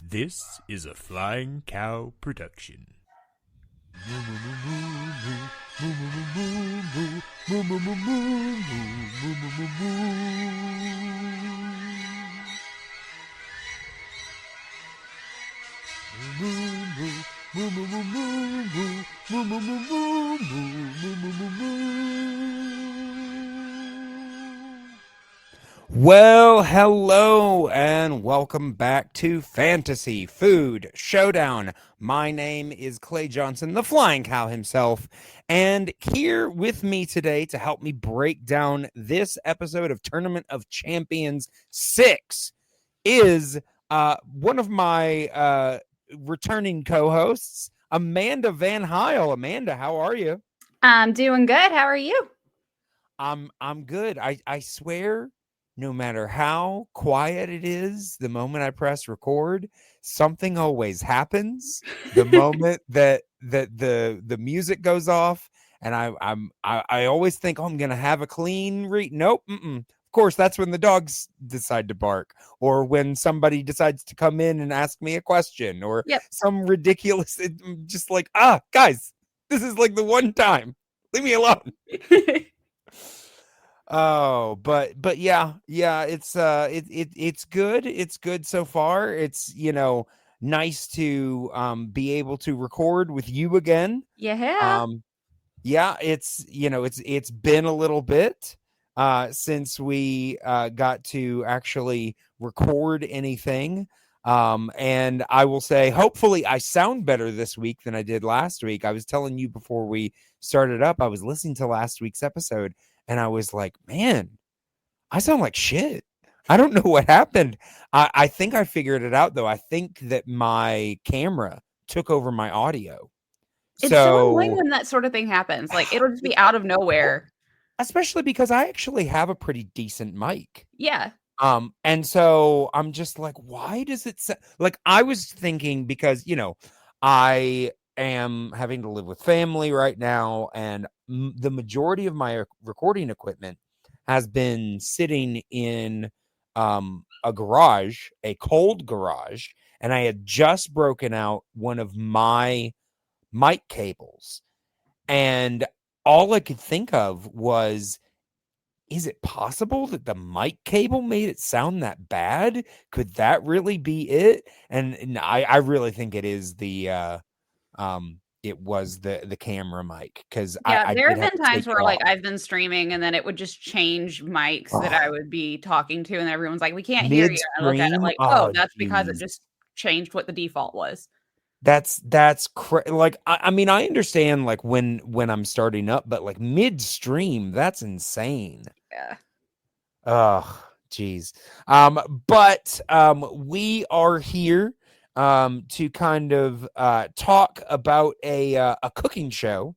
This is a Flying Cow production. Well, hello and welcome back to Fantasy Food Showdown. My name is Clay Johnson, the Flying Cow himself, and here with me today to help me break down this episode of Tournament of Champions 6 is one of my returning co-hosts, Amanda VanHiel. Amanda, how are you? I'm doing good. How are you? I'm good. I swear, no matter how quiet it is, the moment I press record, something always happens. The moment that the music goes off, and I always think, oh, I'm gonna have a clean read. Nope. Of course, that's when the dogs decide to bark, or when somebody decides to come in and ask me a question, or Yep. some ridiculous, just like, guys, this is like the one time. Leave me alone. Oh, but yeah, it's good. It's good so far. It's nice to be able to record with you again. Yeah. Yeah, it's been a little bit since we got to actually record anything. And I will say, hopefully I sound better this week than I did last week. I was telling you before we started up, I was listening to last week's episode and I was like, man, I sound like shit. I don't know what happened. I think I figured it out though. I think that my camera took over my audio. It's so annoying So when that sort of thing happens. Like it'll just be out of nowhere. especially because I actually have a pretty decent mic. Yeah. And so I'm just like, why does it like I was thinking because, I am having to live with family right now, and the majority of my recording equipment has been sitting in a garage, a cold garage, and I had just broken out one of my mic cables. And all I could think of was, is it possible that the mic cable made it sound that bad? Could that really be it? And I really think it is it was the camera mic, because Yeah. I There did have have been to times take it where like off. I've been streaming and then it would just change mics that I would be talking to, and everyone's like, we can't hear you. And I look at it Midstream. like, oh, Oh, that's because it geez. just changed what the default was. Like I mean, I understand like when I'm starting up, but like midstream, that's insane. Yeah. Oh, geez. But we are here to kind of talk about a cooking show.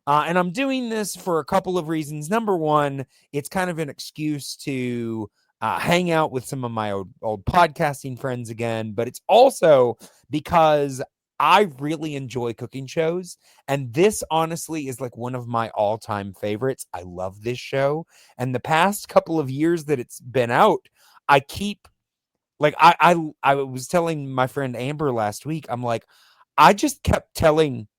And I'm doing this for a couple of reasons. Number one, it's kind of an excuse to hang out with some of my old podcasting friends again, but it's also because I really enjoy cooking shows. And this honestly is like one of my all-time favorites. I love this show. And the past couple of years that it's been out, I keep like I was telling my friend Amber last week, I'm like, I just kept telling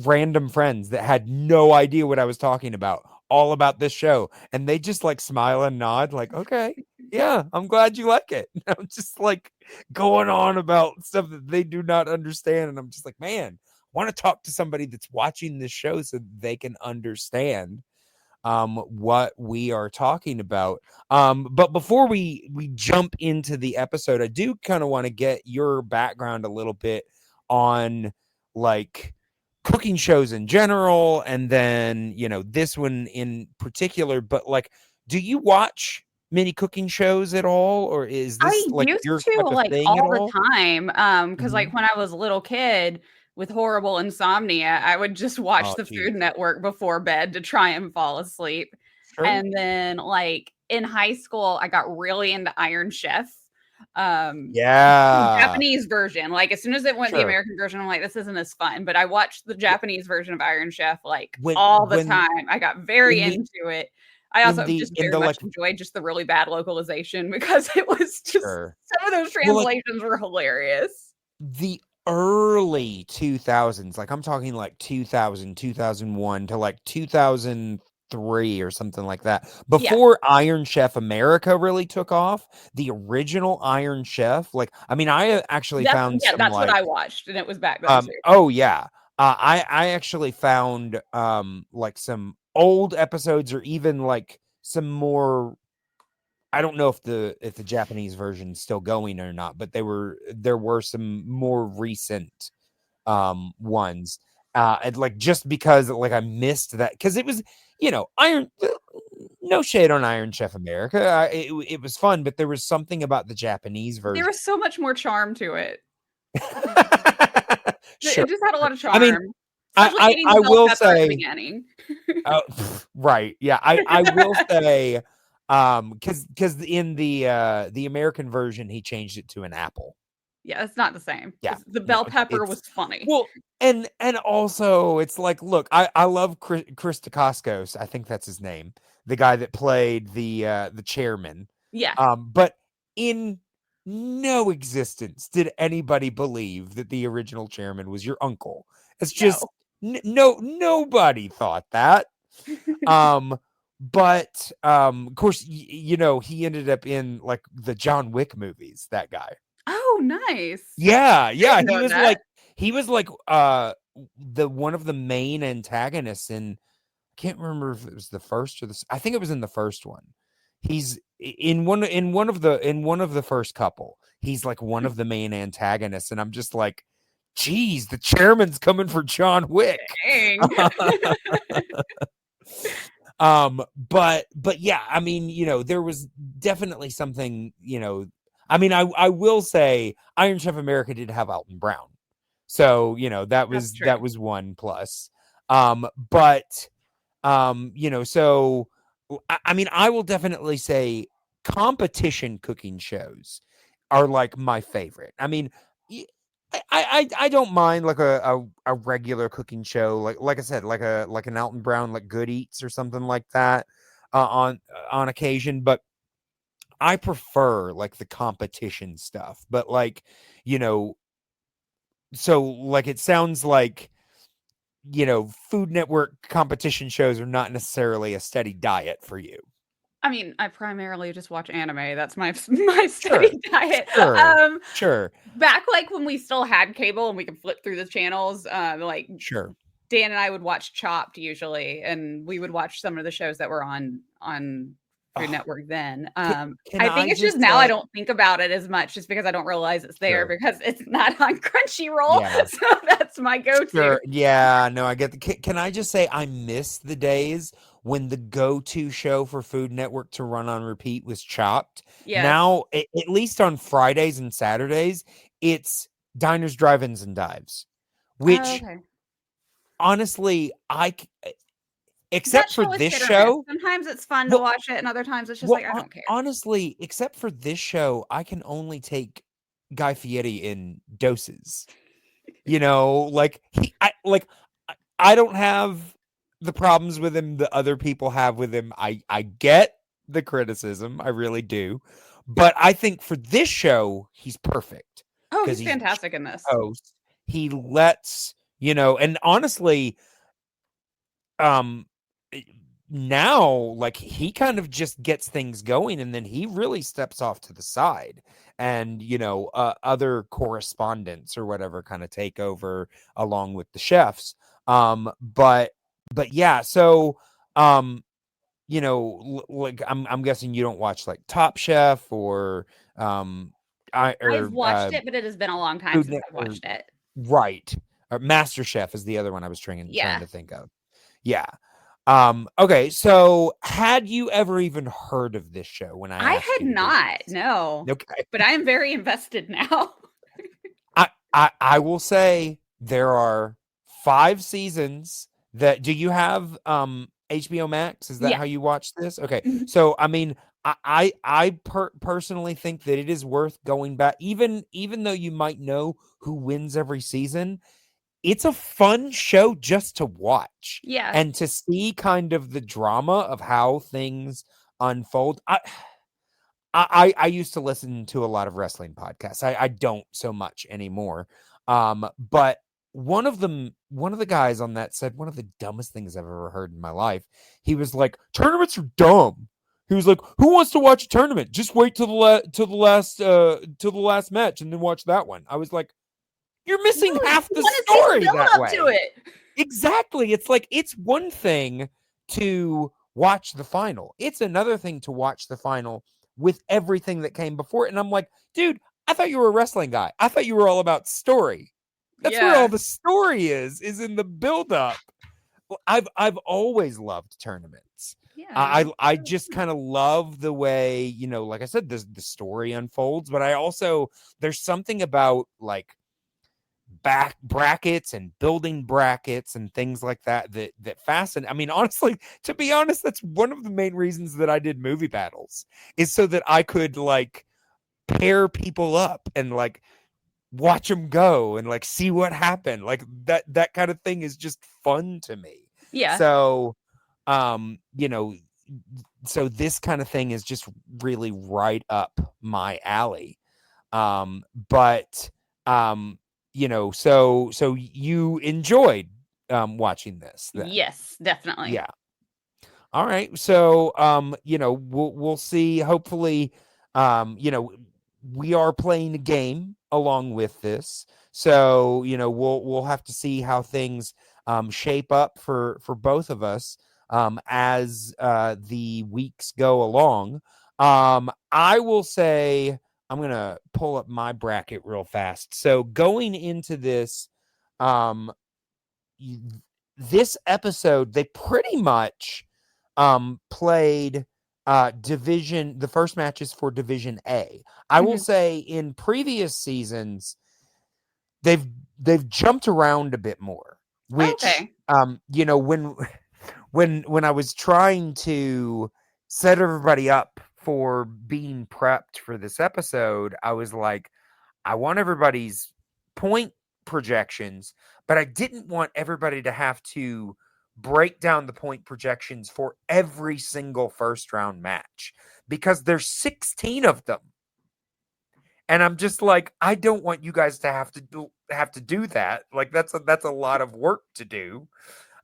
random friends that had no idea what I was talking about all about this show, and they just like smile and nod like, okay, yeah, I'm glad you like it. I'm just like going on about stuff that they do not understand, and I'm just like, man, I want to talk to somebody that's watching this show so they can understand what we are talking about. But before we jump into the episode, I do kind of want to get your background a little bit on like cooking shows in general, and then this one in particular. But like, do you watch many cooking shows at all, or is I this like used your to type of like thing at all the all? time. Because like when I was a little kid with horrible insomnia, I would just watch Oh, the geez. Food Network before bed to try and fall asleep. Sure. And then like in high school, I got really into Iron Chef. The Yeah. Japanese version. Like as soon as it went the Sure. American version, I'm like, this isn't as fun. But I watched the Yeah. Japanese version of Iron Chef like when all the when time. I got very in the into it. I also in just in very the much like enjoyed just the really bad localization because it was just sure. some of those Well, like translations were hilarious. the early 2000s, like I'm talking like 2000, 2001 to like 2003 or something like that. Yeah, Before Iron Chef America really took off, the original Iron Chef, like I mean, I actually found some that's what like I watched, and it was back then too. oh yeah. I actually found like some old episodes or even like some more. I don't know if the Japanese version's still going or not, but there were some more recent ones. And like just because like I missed that because it was, Iron no shade on Iron Chef America. It was fun, but there was something about the Japanese There version. was so much more charm to it. Sure. It just had a lot of I mean, charm, especially eating I the bell will pepper at the say beginning. oh, right. Yeah, I will say because in the American version he changed it to an apple. Yeah, it's not the same. Yeah. The No, bell pepper it's was funny. well and also it's like look, I love Chris Dacascos, I think that's his name, the guy that played the chairman. Yeah, But in no existence did anybody believe that the original chairman was your uncle. It's just no. nobody thought that. But of course, he ended up in like the John Wick movies. That guy. Oh, nice. Yeah, I yeah. didn't know that. He was like the one of the main antagonists in. I can't remember if it was the first or the. I think it was in the first one. He's in one of the first couple. He's like one of the main antagonists, and I'm just like, geez, the chairman's coming for John Wick. Dang. But yeah, I mean, there was definitely something, I mean, I will say Iron Chef America did have Alton Brown. So, That's that true. was one plus. But so I mean, I will definitely say competition cooking shows are like my favorite. I mean, I don't mind like a regular cooking show like I said like an Alton Brown like Good Eats or something like that on occasion, but I prefer like the competition stuff. But like you know, so like it sounds like Food Network competition shows are not necessarily a steady diet for you. I mean, I primarily just watch anime. That's my my Sure, steady diet. sure, Back like when we still had cable and we could flip through the channels, like sure. Dan and I would watch Chopped usually, and we would watch some of the shows that were on Food Ugh, Network then. can I I think it's just just now I say, don't think about it as much just because I don't realize it's there sure, because it's not on Crunchyroll. yeah. So that's my go-to. Sure. Yeah, no, I get the can I just say I miss the days when the go-to show for Food Network to run on repeat was Chopped. Yes. Now, at least on Fridays and Saturdays, it's Diners, Drive-ins, and Dives, Oh, which okay. honestly, That except for show is this hit or miss. show, Sometimes it's fun to well, watch it, and other times it's just well, like I don't care. honestly, except for this show, I can only take Guy Fieri in doses. Like I don't have the problems with him that other people have with him. I get the criticism, I really do. But I think for this show, he's perfect Oh, because he's he's the fantastic in this. host. He lets, and honestly, um now like he kind of just gets things going and then he really steps off to the side and other correspondents or whatever kind of take over along with the chefs. But yeah, so like I'm guessing you don't watch like Top Chef or I I've or watched it, but it has been a long time Food since Net I've or watched it. right. Master Chef is the other one I was trying Yeah. to think of. Yeah. Okay, so had you ever even heard of this show when I I asked had you to do not, this? no. Okay. But I am very invested now. I will say there are 5 seasons that do you have HBO Max? Is that Yeah. how you watch this? Okay. Mhm. So I mean I personally think that it is worth going back even though you might know who wins every season. it's a fun show just to watch Yeah. and to see kind of the drama of how things unfold. I used to listen to a lot of wrestling podcasts. I don't so much anymore. But one of the guys on that said one of the dumbest things I've ever heard in my life. He was like, "Tournaments are dumb." He was like, "Who wants to watch a tournament? Just wait till the last match and then watch that one." I was like, "You're missing No, half you the wanna see story build that up way." to it. Exactly. It's like it's one thing to watch the final. It's another thing to watch the final with everything that came before it. And I'm like, dude, I thought you were a wrestling guy. I thought you were all about story. That's where all Yeah. the story is in the buildup. Well, I've always loved tournaments. Yeah. I just kind of love the way, you know, like I said, the story unfolds, but I also there's something about like back brackets and building brackets and things like that fascinate. I mean, honestly, to be honest, that's one of the main reasons that I did movie battles is so that I could like pair people up and like watch them go and like see what happened. Like that kind of thing is just fun to me. Yeah. So you know, so this kind of thing is just really right up my alley. But you know, so you enjoyed watching this then. Yes, definitely. Yeah. All right. So you know, we'll see. Hopefully, you know, we are playing a game along with this. So, you know, we'll have to see how things shape up for both of us as the weeks go along. I will say I'm gonna pull up my bracket real fast. So going into this, um, y- this episode, they pretty much played the first matches for Division A. I will Mhm. say in previous seasons they've jumped around a bit more, which Okay. you know, when I was trying to set everybody up for being prepped for this episode, I was like, I want everybody's point projections, but I didn't want everybody to have to break down the point projections for every single first round match because there's 16 of them. And I'm just like, I don't want you guys to have to do that. Like that's a lot of work to do.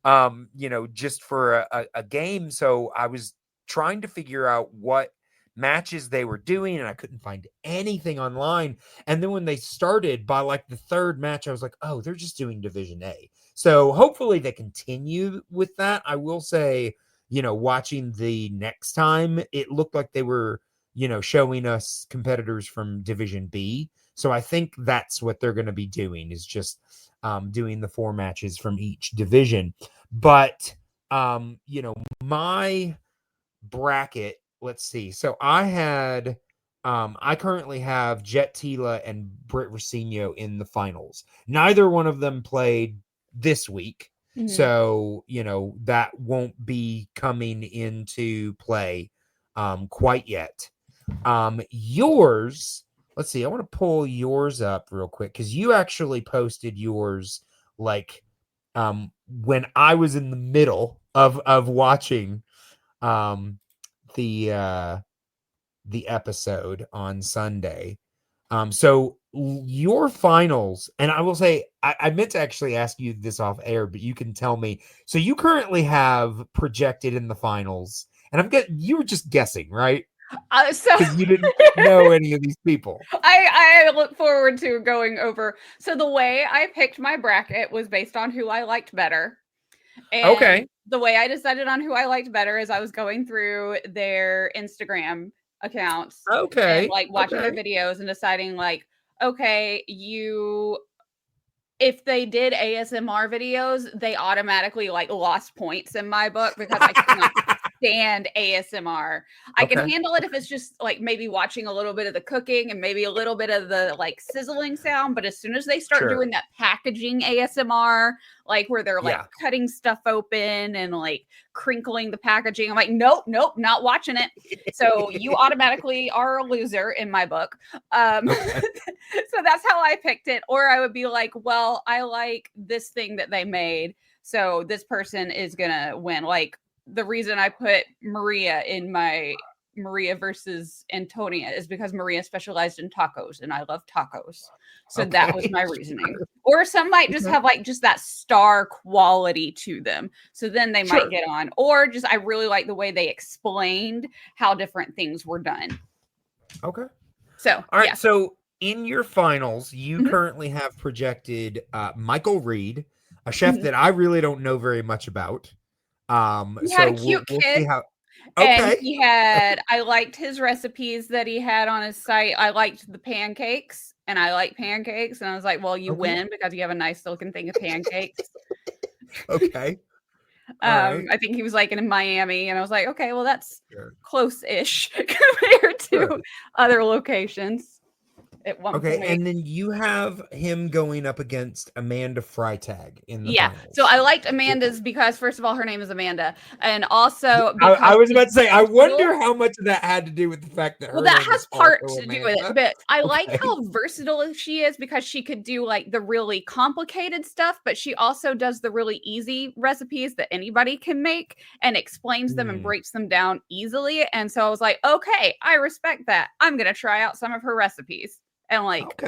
You know, just for a game. So I was trying to figure out what matches they were doing, and I couldn't find anything online. And then when they started by like the third match, I was like, oh, they're just doing Division A. So hopefully they continue with that. I will say, you know, watching the next time, it looked like they were, you know, showing us competitors from Division B. So I think that's what they're going to be doing is just doing the 4 matches from each division. But you know, my bracket, let's see. So I currently have Jet Tila and Britt Rossino in the finals. Neither one of them played this week. Mhm. So, you know, that won't be coming into play quite yet. Yours, let's see. I want to pull yours up real quick because you actually posted yours like when I was in the middle of watching um the episode on Sunday. So your finals, and I will say I meant to actually ask you this off air, but you can tell me. So you currently have projected in the finals, and you were just guessing, right? So Because you didn't know any of these people. I look forward to going over. So the way I picked my bracket was based on who I liked better. And Okay. the way I decided on who I liked better is I was going through their Instagram accounts and Okay. like watching their Okay. videos and deciding like, okay, if they did ASMR videos, they automatically like lost points in my book because I could not stand ASMR. I can handle it if it's just like maybe watching a little bit of the cooking and maybe a little bit of the like sizzling sound. But as soon as they start doing that packaging ASMR, like where they're like cutting stuff open and like crinkling the packaging, I'm like, nope, not watching it. So you automatically are a loser in my book. So that's how I picked it. Or I would be like, well, I like this thing that they made, so this person is gonna win. Like the reason I put Maria in my Maria versus Antonia is because Maria specialized in tacos and I love tacos. So that was my reasoning. Or some might just have like just that star quality to them. So then they might get on. Or just I really like the way they explained how different things were done. Okay. So all right. So in your finals, you currently have projected Michael Reed, a chef that I really don't know very much about. He had a cute kid. See how. And he had, I liked his recipes that he had on his site. I liked the pancakes, and I like pancakes. And I was like, well, you win because you have a nice looking thing of pancakes. Okay. I think he was like in Miami, and I was like, okay, well, that's close-ish compared to other locations. At one point. And then you have him going up against Amanda Freitag in the finals. So I liked Amanda's because first of all, her name is Amanda, and also because I was about to say, I wonder how much of that had to do with the fact that that has part to do with it. But I like how versatile she is because she could do like the really complicated stuff, but she also does the really easy recipes that anybody can make and explains them and breaks them down easily. And so I was like, okay, I respect that. I'm gonna try out some of her recipes. And like,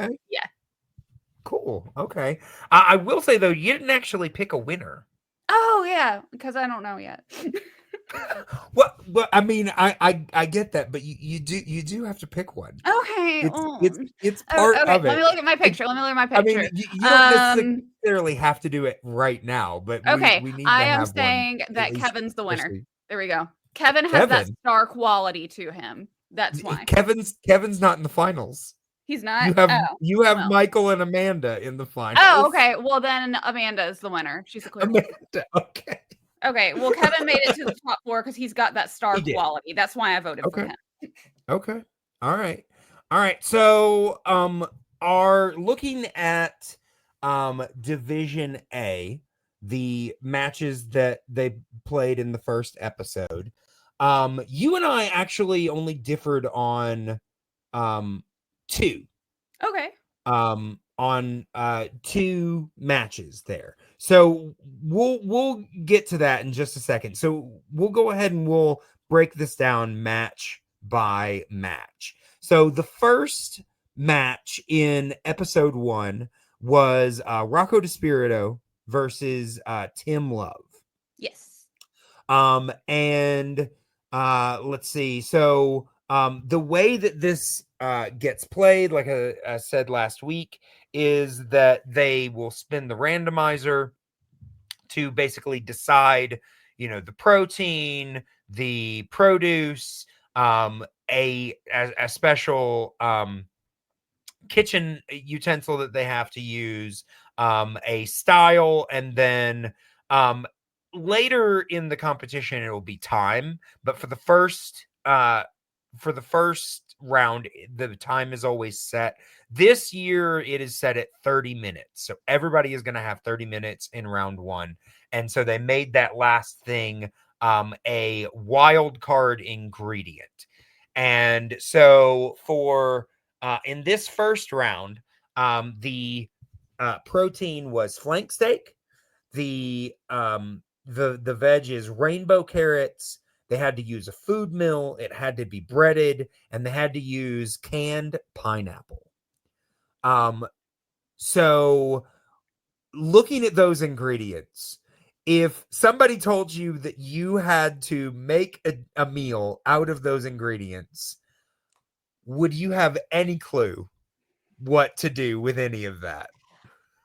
cool. Okay. I will say though, you didn't actually pick a winner. Oh yeah, because I don't know yet. Well, I mean, I get that, but you do have to pick one. Okay. It's part of it. Let me look at my picture. I mean, you don't necessarily have to do it right now, but we need to I am have saying one, that Kevin's the winner. There we go. Kevin has that star quality to him. That's why. Kevin's not in the finals. He's not. You have Michael and Amanda in the finals. Oh, okay. Well, then Amanda is the winner. She's a clear winner. Okay. Okay. Well, Kevin made it to the top 4 because he's got that star quality. That's why I voted for him. Okay. All right. So, are looking at Division A, the matches that they played in the first episode. You and I actually only differed on 2. Okay. On 2 matches there. So we'll get to that in just a second. So we'll go ahead and we'll break this down match by match. So the first match in episode 1 was Rocco DeSpirito versus Tim Love. Yes. And let's see. So the way that this gets played, like I said last week, is that they will spin the randomizer to basically decide, the protein, the produce, a special kitchen utensil that they have to use, a style, and then later in the competition it will be time. But for the first round, the time is always set. This year it is set at 30 minutes. So everybody is going to have 30 minutes in round 1. And so they made that last thing a wild card ingredient. And so for in this first round, the protein was flank steak. The veg is rainbow carrots. They had to use a food mill. It had to be breaded, and they had to use canned pineapple. So looking at those ingredients, if somebody told you that you had to make a meal out of those ingredients, would you have any clue what to do with any of that?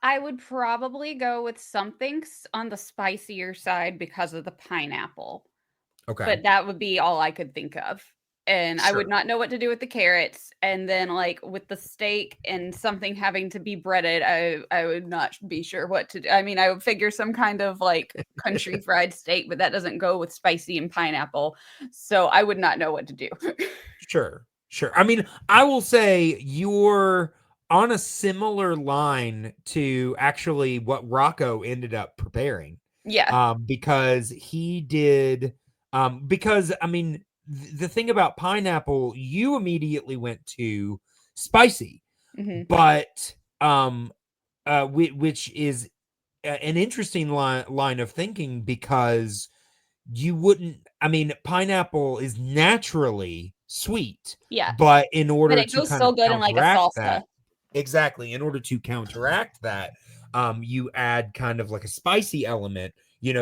I would probably go with something on the spicier side because of the pineapple. Okay. But that would be all I could think of. and I Sure. would not know what to do with the carrots. And then like with the steak and something having to be breaded, I would not be sure what to do. I mean, I would figure some kind of like country fried steak, but that doesn't go with spicy and pineapple. So I would not know what to do. Sure. I mean, I will say you're on a similar line to actually what Rocco ended up preparing. Yeah. Because he did, because I mean, the thing about pineapple, you immediately went to spicy, Mhm. but which is an interesting line of thinking, because you wouldn't, I mean, pineapple is naturally sweet, Yeah. but in But order it to goes kind so of good in like a counteract salsa. that, exactly, in order to counteract that, you add kind of like a spicy element,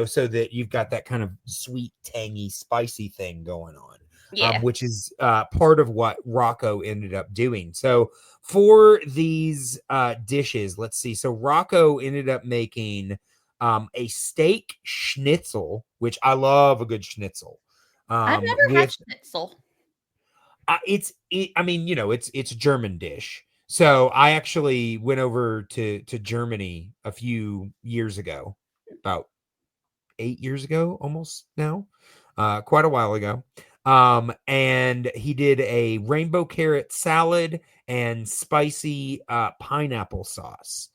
so that you've got that kind of sweet, tangy, spicy thing going on. Yeah. Which is part of what Rocco ended up doing. So for these dishes, let's see. So Rocco ended up making a steak schnitzel, which I love a good schnitzel. I've never had With schnitzel. I mean, it's a German dish. So I actually went over to Germany a few years ago, about 8 years ago, almost now, quite a while ago. And he did a rainbow carrot salad and spicy pineapple sauce.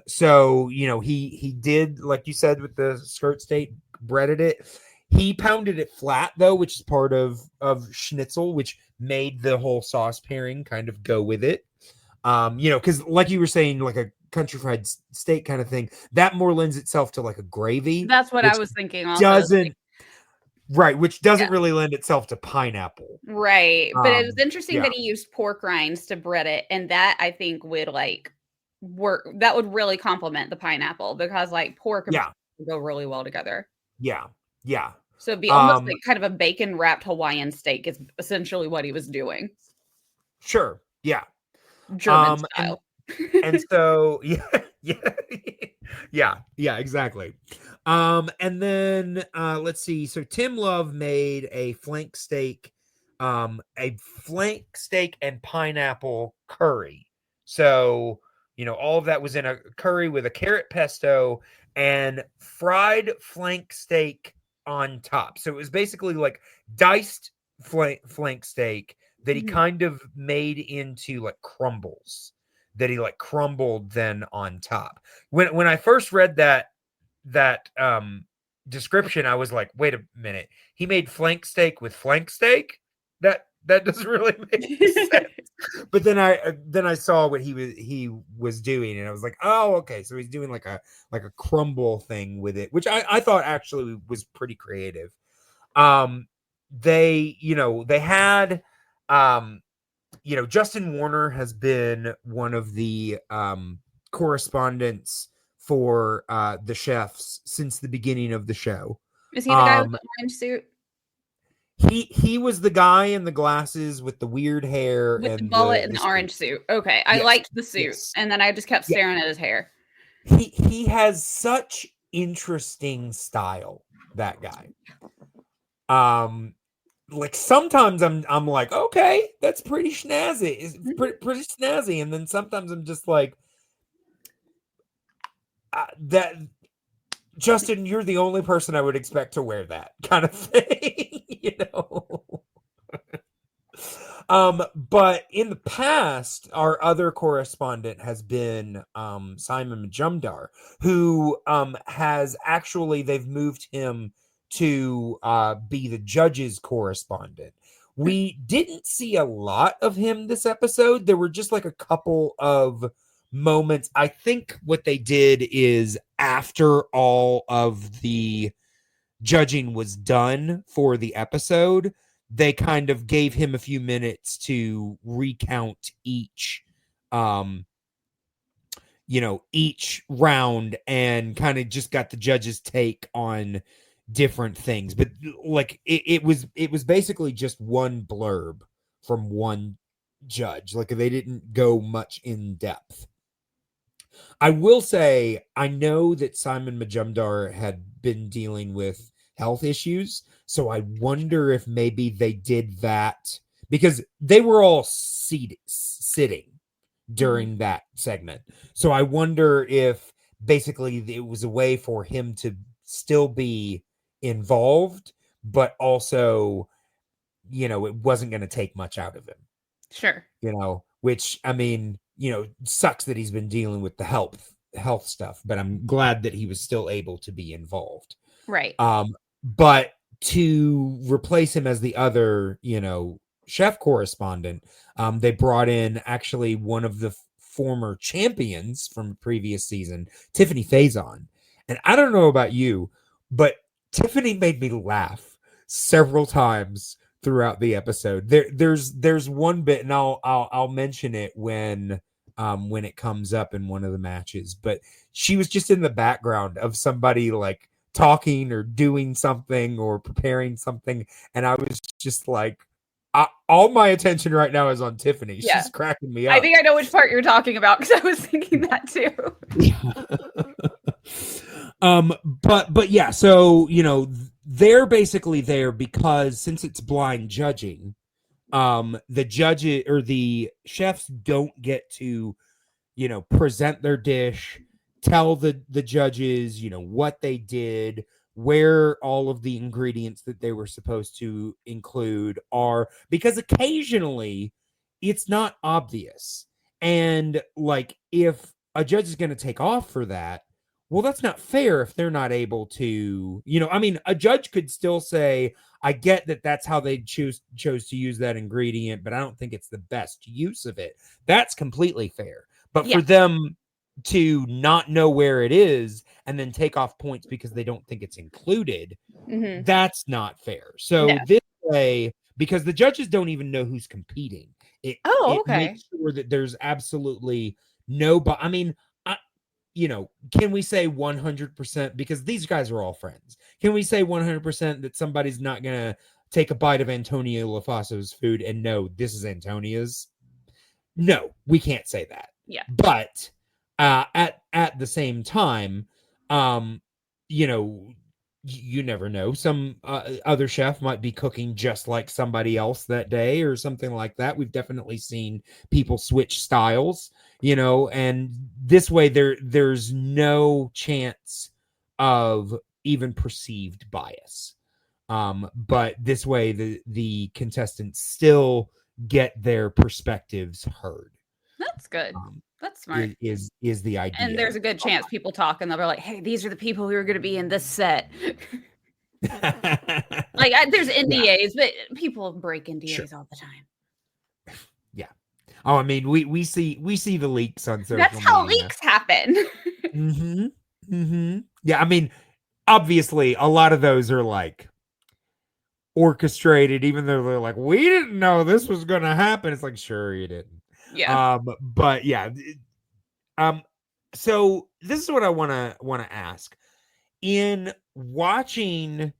So he did, like you said, with the skirt steak, breaded it. He pounded it flat though, which is part of schnitzel, which made the whole sauce pairing kind of go with it. Because like you were saying, like a country fried steak kind of thing, that more lends itself to like a gravy, That's what I which was thinking also. doesn't which doesn't Yeah. really lend itself to pineapple. Right. But it was interesting Yeah. that he used pork rinds to bread it. And that I think would like work. That would really complement the pineapple because like pork and Yeah. pineapple go really well together. Yeah. So it'd be almost Um, like kind of a bacon wrapped Hawaiian steak is essentially what he was doing. sure. Yeah. German And style. so yeah, exactly. And then let's see. So Tim Love made a flank steak and pineapple curry. So, all of that was in a curry with a carrot pesto and fried flank steak on top. So it was basically like diced flank steak that he Mhm. kind of made into like crumbles, that he like crumbled then on top. When I first read that description, I was like, wait a minute, he made flank steak with flank steak? That doesn't really make sense. But then I saw what he was doing, and I was like, oh, okay, so he's doing like a crumble thing with it, which I thought actually was pretty creative. They had Justin Warner has been one of the correspondents for the chefs since the beginning of the show. Is he the guy with the orange suit? He was the guy in the glasses with the weird hair With the and mullet and the the orange suit. Okay. I Yes. liked the suit. Yes. And then I just kept Yeah. staring at his hair. He has such interesting style, that guy. Like sometimes I'm like, okay, that's pretty snazzy. It's pretty snazzy, and then sometimes I'm just like, that Justin, you're the only person I would expect to wear that kind of thing, But in the past, our other correspondent has been Simon Majumdar, who has actually, they've moved him to be the judges correspondent. We didn't see a lot of him this episode. There were just like a couple of moments. I think what they did is after all of the judging was done for the episode, they kind of gave him a few minutes to recount each each round, and kind of just got the judges' take on different things. But like it was basically just one blurb from one judge. Like they didn't go much in depth. I will say, I know that Simon Majumdar had been dealing with health issues. So I wonder if maybe they did that because they were all sitting during that segment. So I wonder if basically it was a way for him to still be involved, but also, it wasn't going to take much out of him. Sure. Which, I mean, sucks that he's been dealing with the health stuff, but I'm glad that he was still able to be involved. Right. But to replace him as the other, chef correspondent, they brought in actually one of the former champions from a previous season, Tiffany Faison. And I don't know about you, but Tiffany made me laugh several times throughout the episode. There's one bit, and I'll mention it when it comes up in one of the matches, but she was just in the background of somebody like talking or doing something or preparing something, and I was just like, all my attention right now is on Tiffany. Yeah. She's cracking me up. I think I know which part you're talking about because I was thinking that too. But yeah, so they're basically there because since it's blind judging, the judges or the chefs don't get to present their dish, tell the judges what they did, where all of the ingredients that they were supposed to include are, because occasionally it's not obvious. And like, if a judge is going to take off for that, well, that's not fair if they're not able to, I mean, a judge could still say, I get that that's how they chose to use that ingredient, but I don't think it's the best use of it. That's completely fair. But for them to not know where it is and then take off points because they don't think it's included, that's not fair. So this way, because the judges don't even know who's competing, it makes sure that there's absolutely I mean, can we say 100%, because these guys are all friends, can we say 100% that somebody's not gonna take a bite of Antonia Lafaso's food and know this is Antonia's? No, we can't say that. Yeah. But at the same time, you never know. Some other chef might be cooking just like somebody else that day or something like that. We've definitely seen people switch styles, and this way there's no chance of even perceived bias. But this way the contestants still get their perspectives heard. That's good. That's smart. Is the idea. And there's a good chance people talk and they'll be like, hey, these are the people who are going to be in this set. There's NDAs, but people break NDAs all the time. Yeah. Oh, I mean, we see the leaks on social media. That's how leaks happen. Yeah, I mean, obviously, a lot of those are like orchestrated, even though they're like, we didn't know this was going to happen. It's like, sure, you didn't. Yeah. But yeah. So this is what I want to ask. In watching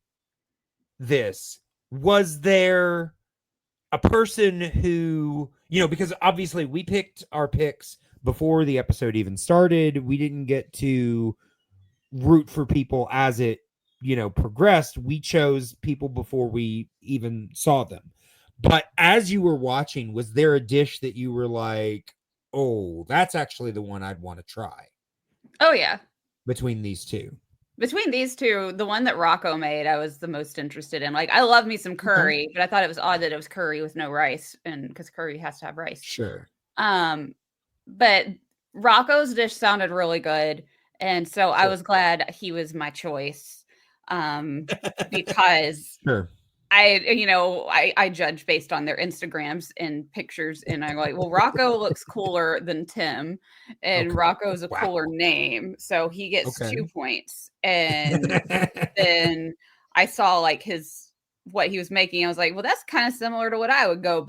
this, was there a person who, because obviously we picked our picks before the episode even started. We didn't get to root for people as it, progressed. We chose people before we even saw them. But as you were watching, was there a dish that you were like, oh, that's actually the one I'd want to try? Oh, yeah. Between these two, the one that Rocco made, I was the most interested in. Like, I love me some curry, but I thought it was odd that it was curry with no rice, and because curry has to have rice. Sure. But Rocco's dish sounded really good, and so I was glad he was my choice. Because sure. I judge based on their Instagrams and pictures, and I'm like, well, Rocco looks cooler than Tim, and Rocco's a cooler name, so he gets 2 points. And then I saw like what he was making. I was like, well, that's kind of similar to what I would go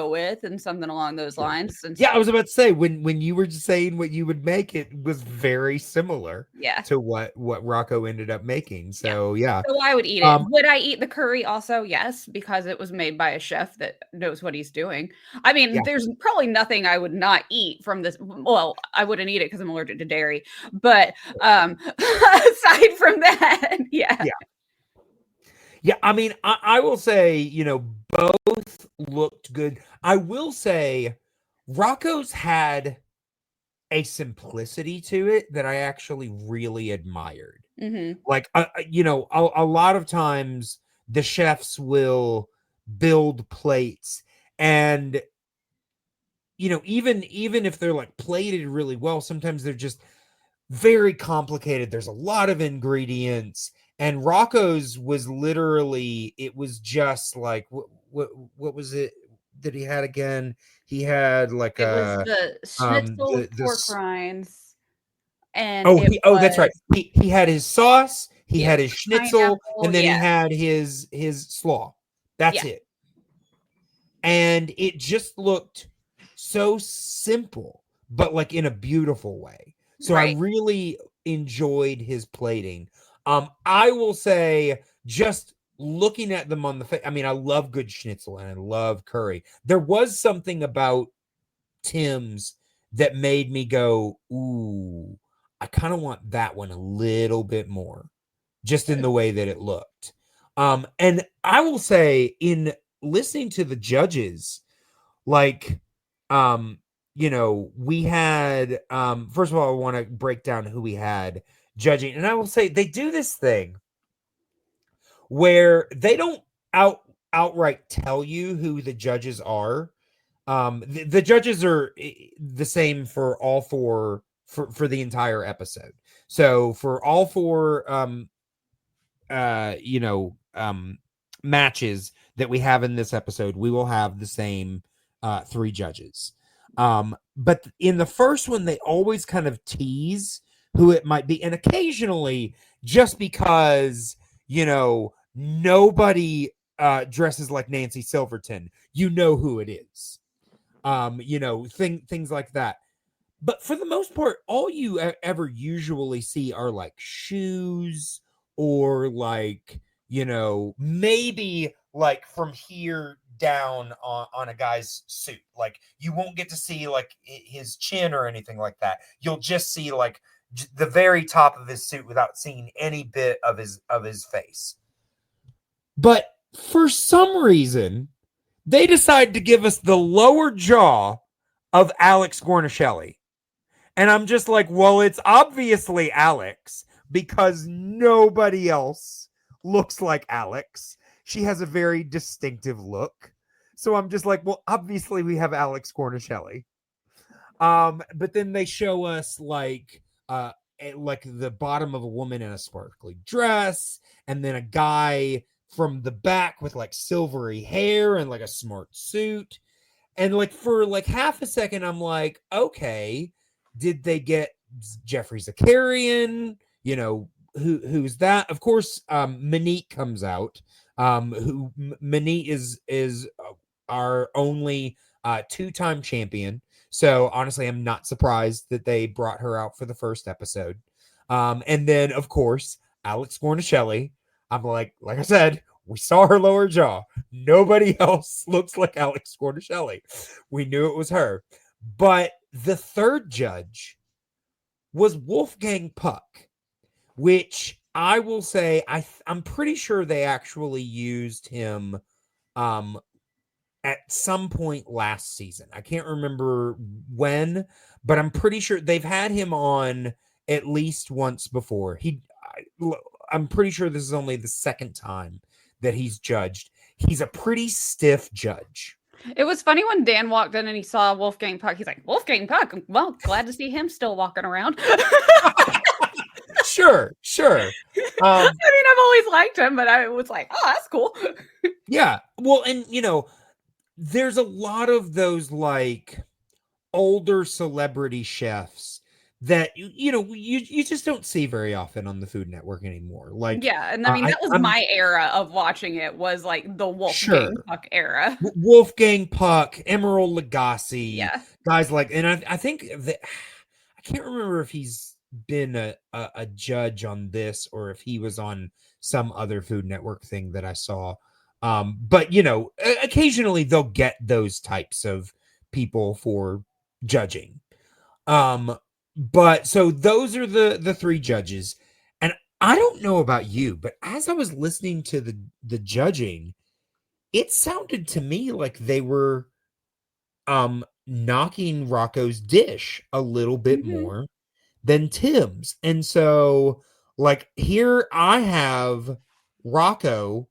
with, and something along those lines. And yeah, I was about to say when you were just saying what you would make, it was very similar to what Rocco ended up making. So yeah. So I would eat it. Would I eat the curry also? Yes, because it was made by a chef that knows what he's doing. I mean, there's probably nothing I would not eat from this. Well, I wouldn't eat it because I'm allergic to dairy. But aside from that, yeah. Yeah, I mean, I will say, you know, both looked good. I will say Rocco's had a simplicity to it that I actually really admired. Mm-hmm. Like, you know, a lot of times the chefs will build plates, and you know, even if they're like plated really well, sometimes they're just very complicated. There's a lot of ingredients, and Rocco's was literally, it was just like what was it that he had again? He had like It was the schnitzel with the pork rinds, and oh, it that's right. was He had his sauce, he yeah, had his schnitzel, pineapple. and then Yeah, he had his slaw. That's yeah, it. And it just looked so simple, but like in a beautiful way. So I right. really enjoyed his plating. I will say, just looking at them on the face, I mean, I love good schnitzel and I love curry. There was something about Tim's that made me go, ooh, I kind of want that one a little bit more, just in the way that it looked. And I will say, in listening to the judges, like, you know, we had, first of all, I want to break down who we had judging. And I will say they do this thing where they don't outright tell you who the judges are. The judges are the same for all four for the entire episode. So for all four you know, matches that we have in this episode, we will have the same three judges. But in the first one, they always kind of tease who it might be, and occasionally, just because, you know, nobody dresses like Nancy Silverton, you know who it is. You know, things like that. But for the most part, all you ever usually see are like shoes, or like, you know, maybe like from here down on a guy's suit. Like, you won't get to see like his chin or anything like that. You'll just see like the very top of his suit without seeing any bit of his face. But for some reason, they decide to give us the lower jaw of Alex Guarnaschelli. And I'm just like, well, it's obviously Alex because nobody else looks like Alex. She has a very distinctive look. So I'm just like, well, obviously we have Alex Guarnaschelli. But then they show us like the bottom of a woman in a sparkly dress, and then a guy from the back with like silvery hair and like a smart suit. And like for like half a second, I'm like, okay, did they get Jeffrey Zakarian? You know, who's that? Of course, Manit comes out. Who Manit is our only two-time champion. So honestly, I'm not surprised that they brought her out for the first episode. And then of course, Alex Guarnaschelli. I'm like I said, we saw her lower jaw. Nobody else looks like Alex Guarnaschelli. We knew it was her. But the third judge was Wolfgang Puck, which I will say I'm pretty sure they actually used him at some point last season. I can't remember when, but I'm pretty sure they've had him on at least once before. I'm pretty sure this is only the second time that he's judged. He's a pretty stiff judge. It was funny when Dan walked in and he saw Wolfgang Puck. He's like, Wolfgang Puck? Well, glad to see him still walking around. Sure. I mean, I've always liked him, but I was like, oh, that's cool. Yeah. Well, and you know, there's a lot of those like older celebrity chefs that you know you just don't see very often on the Food Network anymore. Like, yeah, and I mean that was my era of watching it, was like the Wolfgang Puck era. Wolfgang Puck, Emerald Lagasse, Yeah, guys like, and I think that I can't remember if he's been a judge on this or if he was on some other Food Network thing that I saw. But you know, occasionally they'll get those types of people for judging. But so those are the three judges, and I don't know about you, but as I was listening to the judging, it sounded to me like they were knocking Rocco's dish a little bit Mhm. more than Tim's. And so, like, here I have Rocco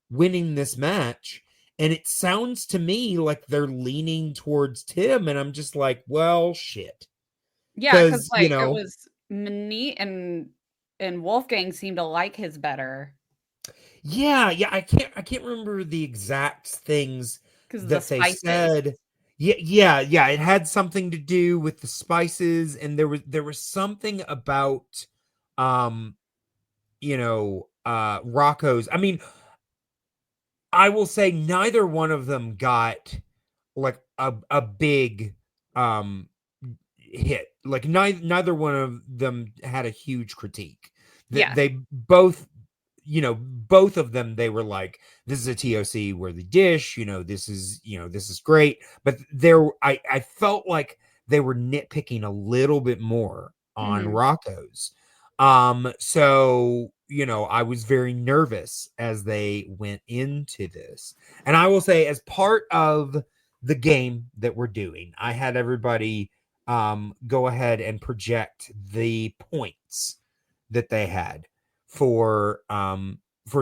winning this match, and it sounds to me like they're leaning towards Tim, and I'm just like, well, shit. Yeah, because Because, like, it was Manit and Wolfgang seemed to like his better yeah, I can't remember the exact things because of the that they spices. said. Yeah, it had something to do with the spices, and there was something about um Rocco's. I mean, I will say neither one of them got like a big um hit. Like neither one of them had a huge critique. Yeah. They both, both of them, they were like, this is a TOC worthy dish, this is great. But I felt like they were nitpicking a little bit more on Mhm. Rocco's. So, I was very nervous as they went into this. And I will say, as part of the game that we're doing, I had everybody go ahead and project the points that they had for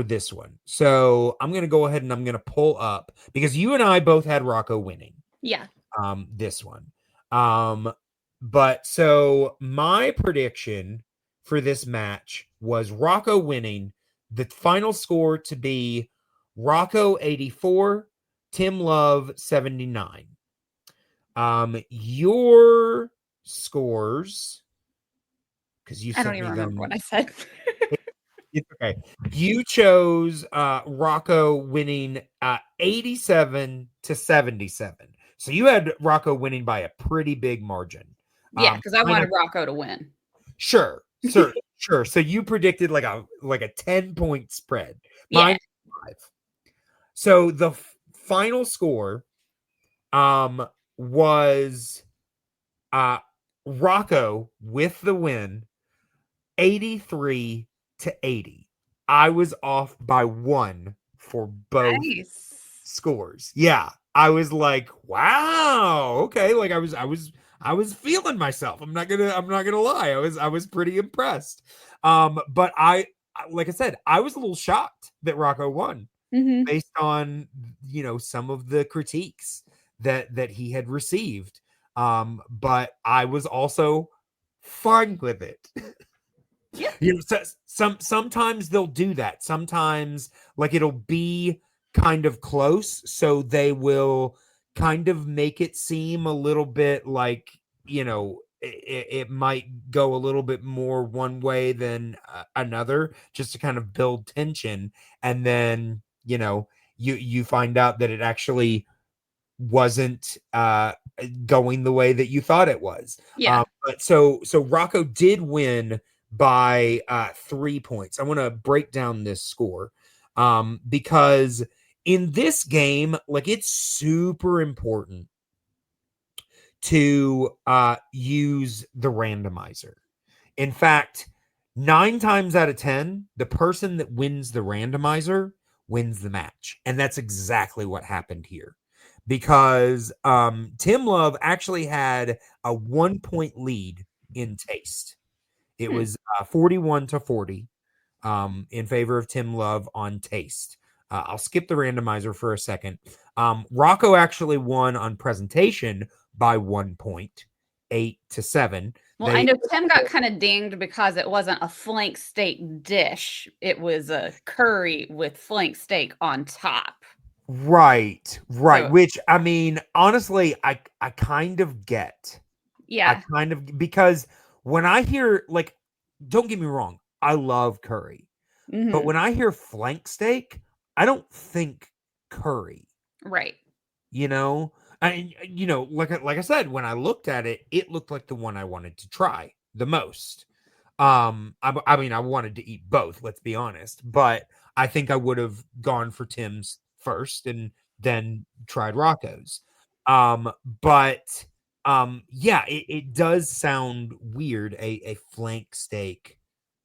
this one. So I'm gonna go ahead and I'm gonna pull up, because you and I both had Rocco winning Yeah. this one. But so my prediction for this match was Rocco winning, the final score to be Rocco 84, Tim Love 79. Your scores, because you I don't sent even me remember them. what I said. It's okay. You chose Rocco winning 87 to 77. So you had Rocco winning by a pretty big margin. Yeah, because I Mine, wanted Rocco to win. sure, sure, sure. So you predicted like a 10-point spread. Yeah. Mine 5. So the final score was uh Rocco with the win, 83 to 80. I was off by 1 for both Nice. scores. Yeah. I was like, wow, okay. Like I was feeling myself. I'm not gonna lie. I was pretty impressed. But like I said, I was a little shocked that Rocco won Mhm. based on some of the critiques that he had received. But I was also fine with it. Yeah. Sometimes they'll do that. Sometimes, like, it'll be kind of close, so they will kind of make it seem a little bit like, it might go a little bit more one way than another, just to kind of build tension. And then, you find out that it actually wasn't going the way that you thought it was. Yeah. But so Rocco did win by 3 points. I want to break down this score because in this game, like, it's super important to use the randomizer. In fact, 9 times out of 10, the person that wins the randomizer wins the match. And that's exactly what happened here. Because Tim Love actually had a 1-point lead in taste. It Hmm. was 41 to 40 in favor of Tim Love on taste. I'll skip the randomizer for a second. Rocco actually won on presentation by 1 point, 8 to 7. Well, I know Tim got kind of dinged because it wasn't a flank steak dish. It was a curry with flank steak on top. Right. So, Which, I mean, honestly, I kind of get. yeah. Because when I hear, like, don't get me wrong, I love curry. But Mhm. when I hear flank steak, I don't think curry. Right. You know, like I said, when I looked at it, it looked like the one I wanted to try the most. I mean, I wanted to eat both, let's be honest, but I think I would have gone for Tim's first and then tried Rocco's. But yeah, it does sound weird, a flank steak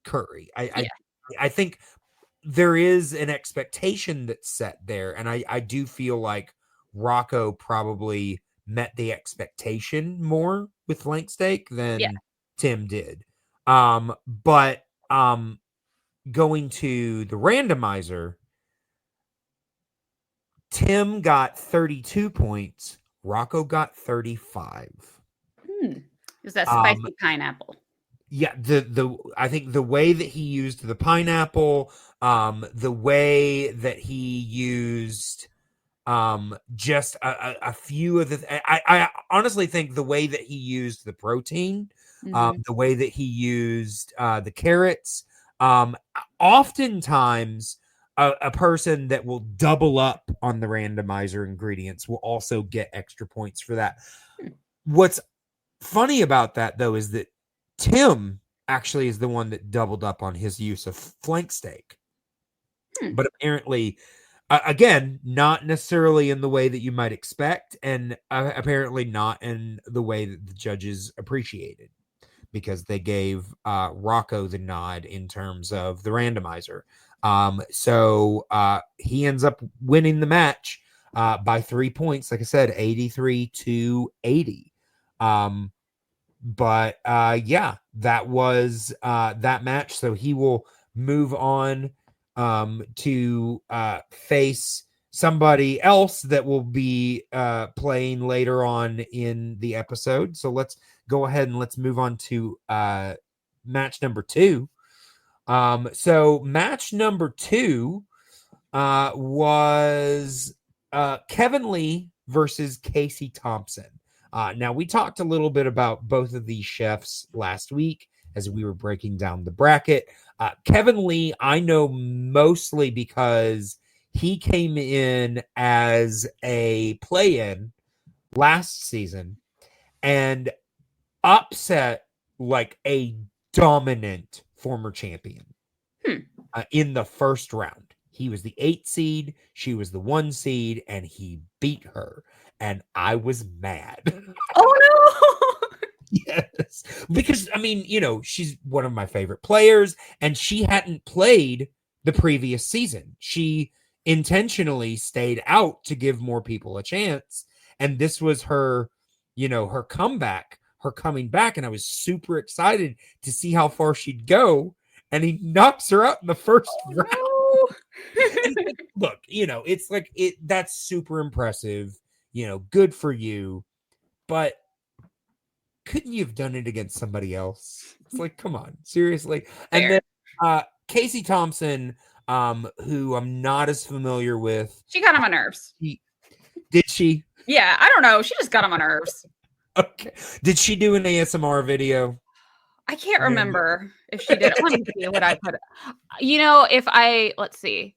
curry. I Yeah. I think there is an expectation that's set there, and I do feel like Rocco probably met the expectation more with flank steak than Tim did. But going to the randomizer, Tim got 32 points. Rocco got 35. Is that spicy pineapple? Yeah, I think the way that he used the pineapple, the way that he used just a few of the I honestly think the way that he used the protein, the way that he used the carrots, oftentimes a person that will double up on the randomizer ingredients will also get extra points for that. What's funny about that, though, is that Tim actually is the one that doubled up on his use of flank steak. But apparently, again, not necessarily in the way that you might expect, and apparently not in the way that the judges appreciated, because they gave Rocco the nod in terms of the randomizer. So he ends up winning the match by 3 points, like I said, 83-80. But yeah, that was that match. So he will move on to face somebody else that will be playing later on in the episode. So let's go ahead and let's move on to match number 2. So match number 2 was Kevin Lee versus Casey Thompson. Now, we talked a little bit about both of these chefs last week as we were breaking down the bracket. Kevin Lee, I know mostly because he came in as a play-in last season and upset like a dominant former champion in the first round. He was the 8 seed, she was the 1 seed, and he beat her. And I was mad. Oh, no. Yes. Because, I mean, you know, she's one of my favorite players, and she hadn't played the previous season. She intentionally stayed out to give more people a chance. And this was her, you know, her comeback, her coming back. And I was super excited to see how far she'd go. And he knocks her out in the first round. No. Look, you know, it's like that's super impressive. You know, good for you. But couldn't you have done it against somebody else? It's like, come on, seriously. Fair. And then Casey Thompson, who I'm not as familiar with. She got on my nerves. Did she? Yeah, I don't know. She just got on my nerves. Okay. Did she do an ASMR video? I can't remember if she did. Let me see what I put. You know, let's see.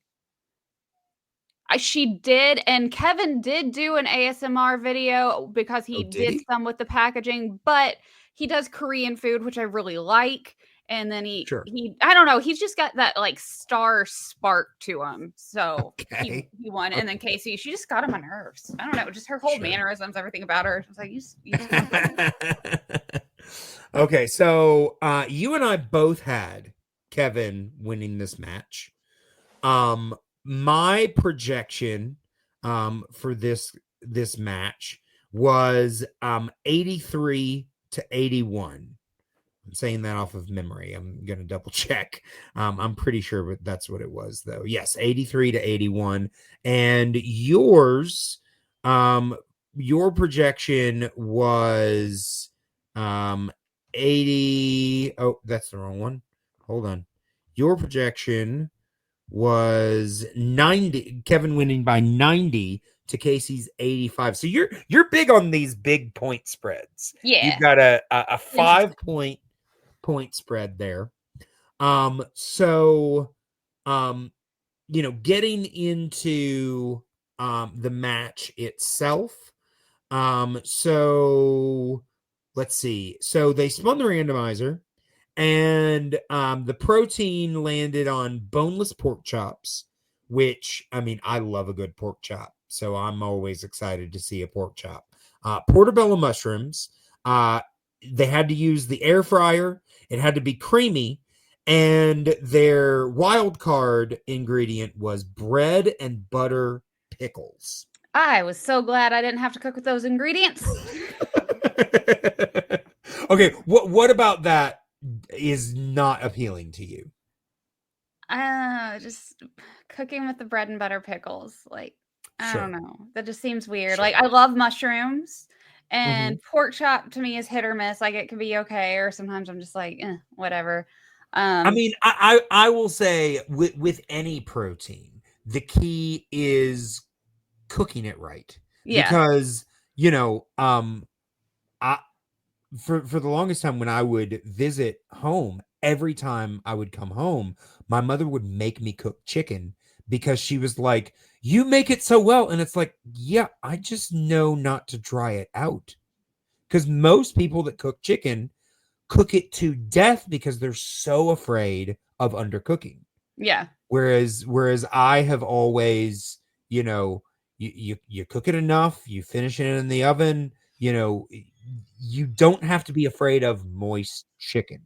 She did, and Kevin did do an ASMR video because he did some with the packaging, but he does Korean food, which I really like. And then he I don't know, he's just got that like star spark to him. So he won. And then Casey, she just got on my nerves. I don't know, just her whole mannerisms, everything about her. I was like, you Okay, so you and I both had Kevin winning this match. My projection for this match was 83-81. I'm saying that off of memory. I'm going to double check. I'm pretty sure, but that's what it was, though. Yes, 83-81. And yours, your projection was 80. Oh, that's the wrong one. Hold on. Your projection was 90. Kevin winning by 90 to Casey's 85. So you're big on these big point spreads. Yeah, you've got a 5-point spread there. So you know, getting into the match itself. So let's see. So they spun the randomizer. And the protein landed on boneless pork chops, which, I mean, I love a good pork chop. So I'm always excited to see a pork chop. Portobello mushrooms. They had to use the air fryer. It had to be creamy. And their wild card ingredient was bread and butter pickles. I was so glad I didn't have to cook with those ingredients. Okay, what about that is not appealing to you? Just cooking with the bread and butter pickles. Like, I Sure. don't know. That just seems weird. Sure. Like, I love mushrooms, and Mm-hmm. pork chop to me is hit or miss. Like, it can be okay, or sometimes I'm just like, whatever. I mean, I will say with any protein, the key is cooking it right. Yeah. Because, I for the longest time when I would visit home, every time I would come home, my mother would make me cook chicken because she was like, "You make it so well." And it's like, "Yeah, I just know not to dry it out." Because most people that cook chicken cook it to death because they're so afraid of undercooking. Yeah. Whereas I have always, you cook it enough, you finish it in the oven, you don't have to be afraid of moist chicken.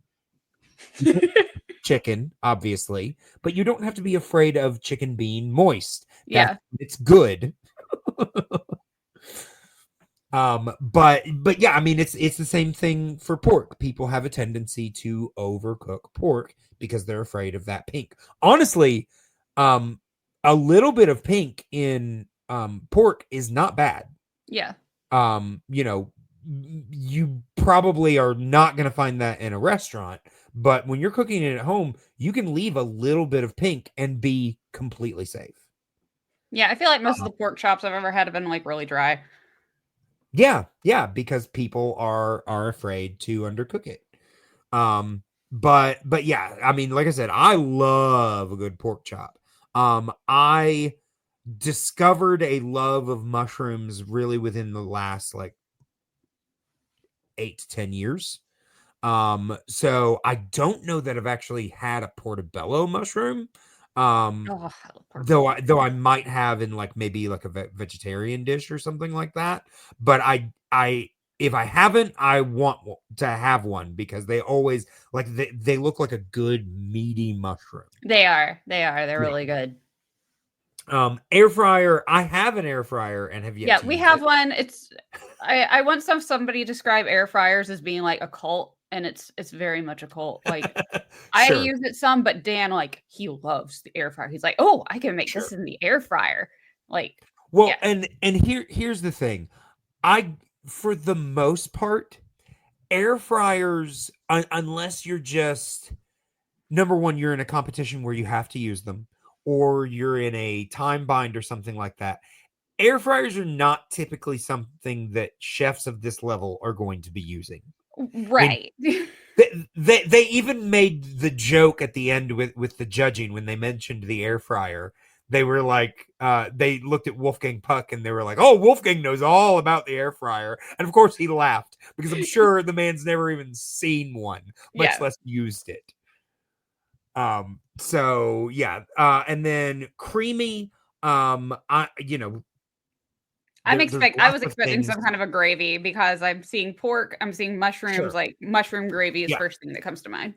Chicken, obviously, but you don't have to be afraid of chicken being moist. Yeah. It's good. But yeah, I mean, it's the same thing for pork. People have a tendency to overcook pork because they're afraid of that pink. Honestly, a little bit of pink in pork is not bad. Yeah. You probably are not going to find that in a restaurant, but when you're cooking it at home, you can leave a little bit of pink and be completely safe. Yeah, I feel like most of the pork chops I've ever had have been like really dry. Yeah, because people are afraid to undercook it. But yeah, I mean, like I said, I love a good pork chop. I discovered a love of mushrooms really within the last like 8 to 10 years. So I don't know that I've actually had a portobello mushroom. Oh, Though I might have in like maybe like a vegetarian dish or something like that. But I if I haven't, I want to have one because they always like they look like a good meaty mushroom. They are. They're really good. Air fryer. I have an air fryer and have yet to We use have it. one. I once saw somebody describe air fryers as being like a cult, and it's very much a cult. Like I Sure. use it some, but Dan, like, he loves the air fryer. He's like, oh, I can make this in the air fryer. Like, Well, yeah. and here's the thing. For the most part, air fryers, unless you're just number one, you're in a competition where you have to use them, or you're in a time bind or something like that. Air fryers are not typically something that chefs of this level are going to be using. Right. They even made the joke at the end with the judging when they mentioned the air fryer. They were like, they looked at Wolfgang Puck and they were like, "Oh, Wolfgang knows all about the air fryer," and of course he laughed because I'm sure the man's never even seen one, much less used it. So yeah, and then creamy. I There's was lots of expecting things. some kind of a gravy because I'm seeing pork, I'm seeing mushrooms, Sure. like mushroom gravy is Yeah. first thing that comes to mind.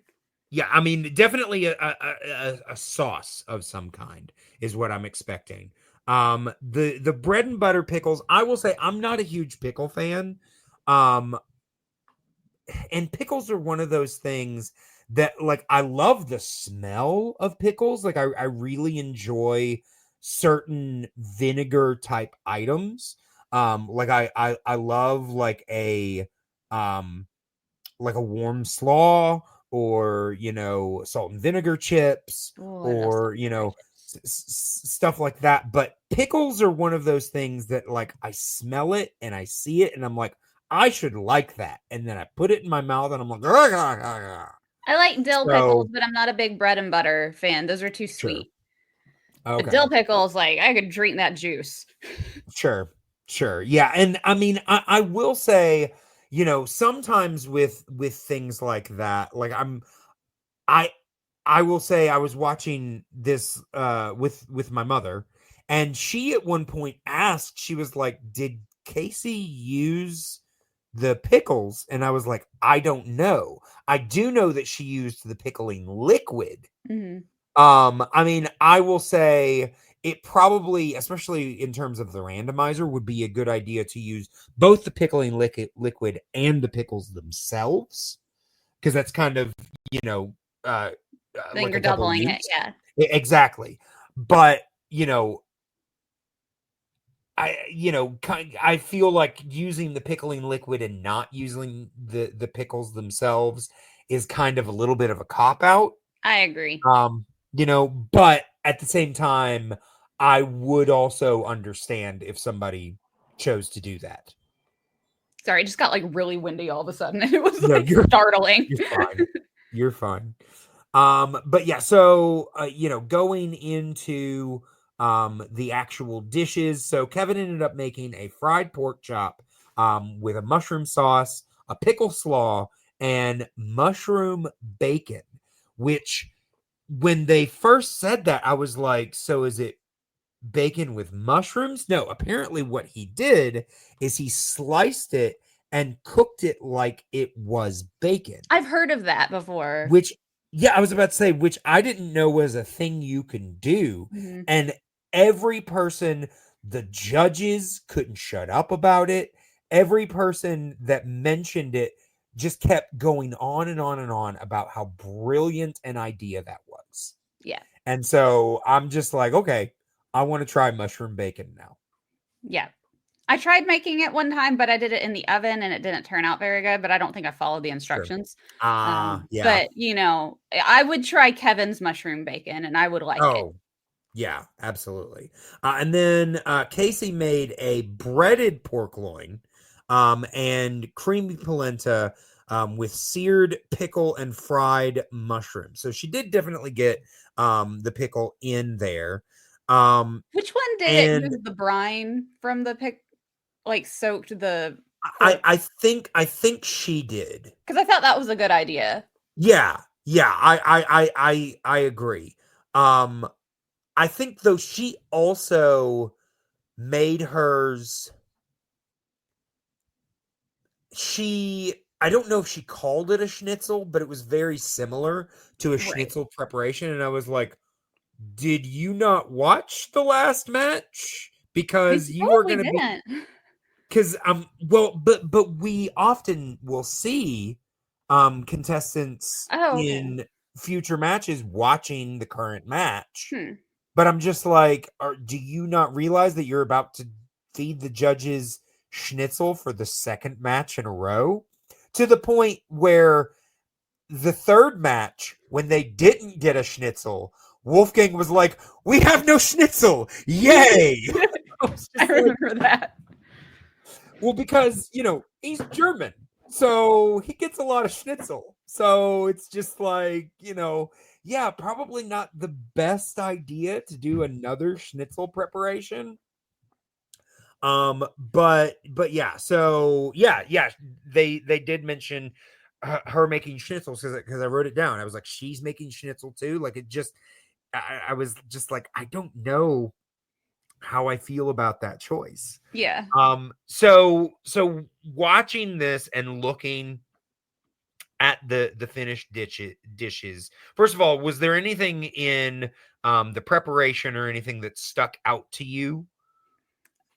Yeah, I mean, definitely a sauce of some kind is what I'm expecting. The bread and butter pickles, I will say I'm not a huge pickle fan. Um, and pickles are one of those things that like I love the smell of pickles. Like I really enjoy certain vinegar type items. Like I love like a warm slaw or salt and vinegar chips Oh, I love or stuff like that. But pickles are one of those things that like I smell it and I see it and I'm like, I should like that, and then I put it in my mouth and I'm like, I like dill pickles, so but I'm not a big bread and butter fan. Those are too sure. sweet. But Okay. dill pickles, like, I could drink that juice. Sure. Yeah. And I mean, I will say, sometimes with things like that, like I I will say I was watching this with my mother, and she at one point asked, she was like, "Did Casey use the pickles, and I was like, I don't know. I do know that she used the pickling liquid. I mean, I will say it probably, especially in terms of the randomizer, would be a good idea to use both the pickling liquid and the pickles themselves, because that's kind of, Then like you're a double doubling use. it, yeah. Exactly. But, I feel like using the pickling liquid and not using the pickles themselves is kind of a little bit of a cop out. I agree. But at the same time, I would also understand if somebody chose to do that. Sorry, it just got like really windy all of a sudden. It was startling. You're fine. You're fine. But yeah, so going into the actual dishes. So Kevin ended up making a fried pork chop with a mushroom sauce, a pickle slaw, and mushroom bacon, which when they first said that, I was like, so is it bacon with mushrooms? No, apparently what he did is he sliced it and cooked it like it was bacon. I've heard of that before. Which, yeah, I was about to say, which I didn't know was a thing you can do. And every person, the judges couldn't shut up about it. Every person that mentioned it just kept going on and on and on about how brilliant an idea that was. Yeah. And so I'm just like, okay, I want to try mushroom bacon now. Yeah. I tried making it one time, but I did it in the oven and it didn't turn out very good, but I don't think I followed the instructions. Yeah. But, I would try Kevin's mushroom bacon and I would like it. Yeah, absolutely. And then Casey made a breaded pork loin and creamy polenta with seared pickle and fried mushrooms. So she did definitely get the pickle in there. Which one did it use the brine from the soaked the pork? I think she did. Because I thought that was a good idea. Yeah, I agree. I think though she also made hers. I don't know if she called it a schnitzel, but it was very similar to a schnitzel preparation. And I was like, did you not watch the last match? Because you are going to be. Because but we often will see contestants in future matches watching the current match. But I'm just like, do you not realize that you're about to feed the judges schnitzel for the second match in a row? To the point where the third match, when they didn't get a schnitzel, Wolfgang was like, "We have no schnitzel! Yay!" I remember that. Well, because, he's German, so he gets a lot of schnitzel. So it's just like, yeah, probably not the best idea to do another schnitzel preparation. But yeah, so yeah, they did mention her making schnitzels because I wrote it down. I was like, she's making schnitzel too. Like I was just like, I don't know how I feel about that choice. Yeah. So watching this and looking at the finished dishes. First of all, was there anything in the preparation or anything that stuck out to you?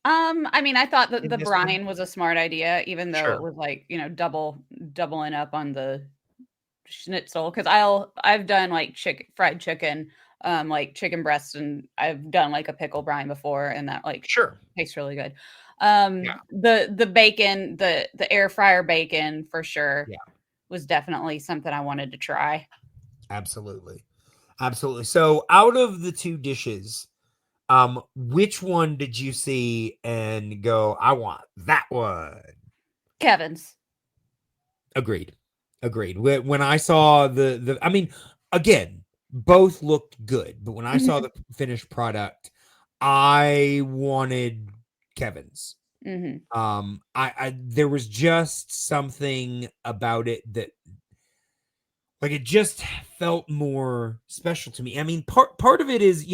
I mean, I thought that the brine was a smart idea, even though it was like, doubling up on the schnitzel. Because I've done like fried chicken, like chicken breast, and I've done like a pickle brine before, and that tastes really good. The bacon, the air fryer bacon for sure was definitely something I wanted to try. Absolutely. So out of the two dishes, which one did you see and go, I want that one? Kevin's. Agreed. When I saw I mean, again, both looked good, but when I saw the finished product, I wanted Kevin's. There was just something about it that, like, it just felt more special to me. I mean, part of it is,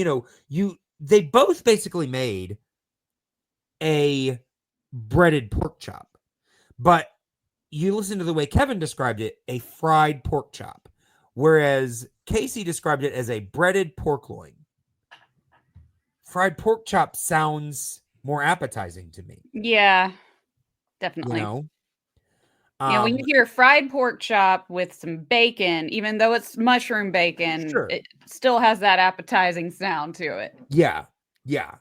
they both basically made a breaded pork chop, but you listen to the way Kevin described it, a fried pork chop, whereas Casey described it as a breaded pork loin. Fried pork chop sounds more appetizing to me. Yeah, definitely. You know? Yeah, when you hear fried pork chop with some bacon, even though it's mushroom bacon, Sure. it still has that appetizing sound to it. Yeah. Yeah.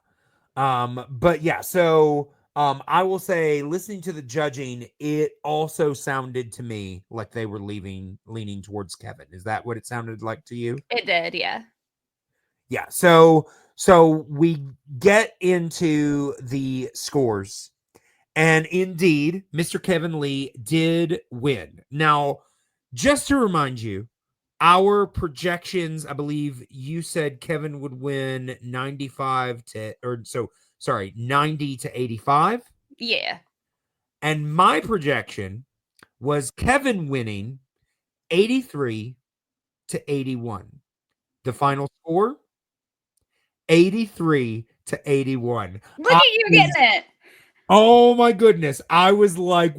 But yeah, so I will say, listening to the judging, it also sounded to me like they were leaning towards Kevin. Is that what it sounded like to you? It did, yeah. Yeah. So we get into the scores, and indeed, Mr. Kevin Lee did win. Now, just to remind you, our projections, I believe you said Kevin would win 90 to 85. Yeah. And my projection was Kevin winning 83 to 81. The final score, 83 to 81. Look at you getting it. Oh my goodness. I was like,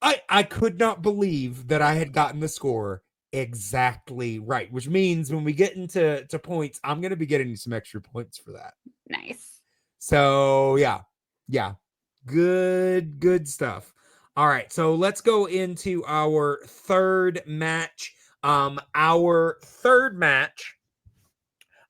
I could not believe that I had gotten the score exactly right, which means when we get into points, I'm going to be getting some extra points for that. Nice. So yeah. Good stuff. All right, so let's go into our third match. Our third match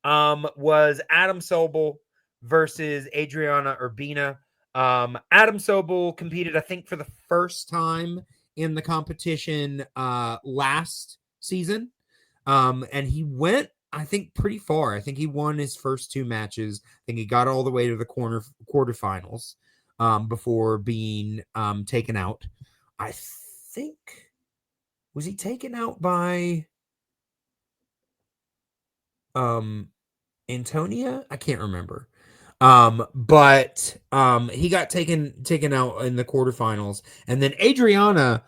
was Adam Sobel versus Adriana Urbina. Adam Sobel competed, I think, for the first time in the competition last season. And he went, I think, pretty far. I think he won his first two matches. I think he got all the way to the quarterfinals before being taken out. I think, was he taken out by Antonia? I can't remember. But he got taken out in the quarterfinals, and then Adriana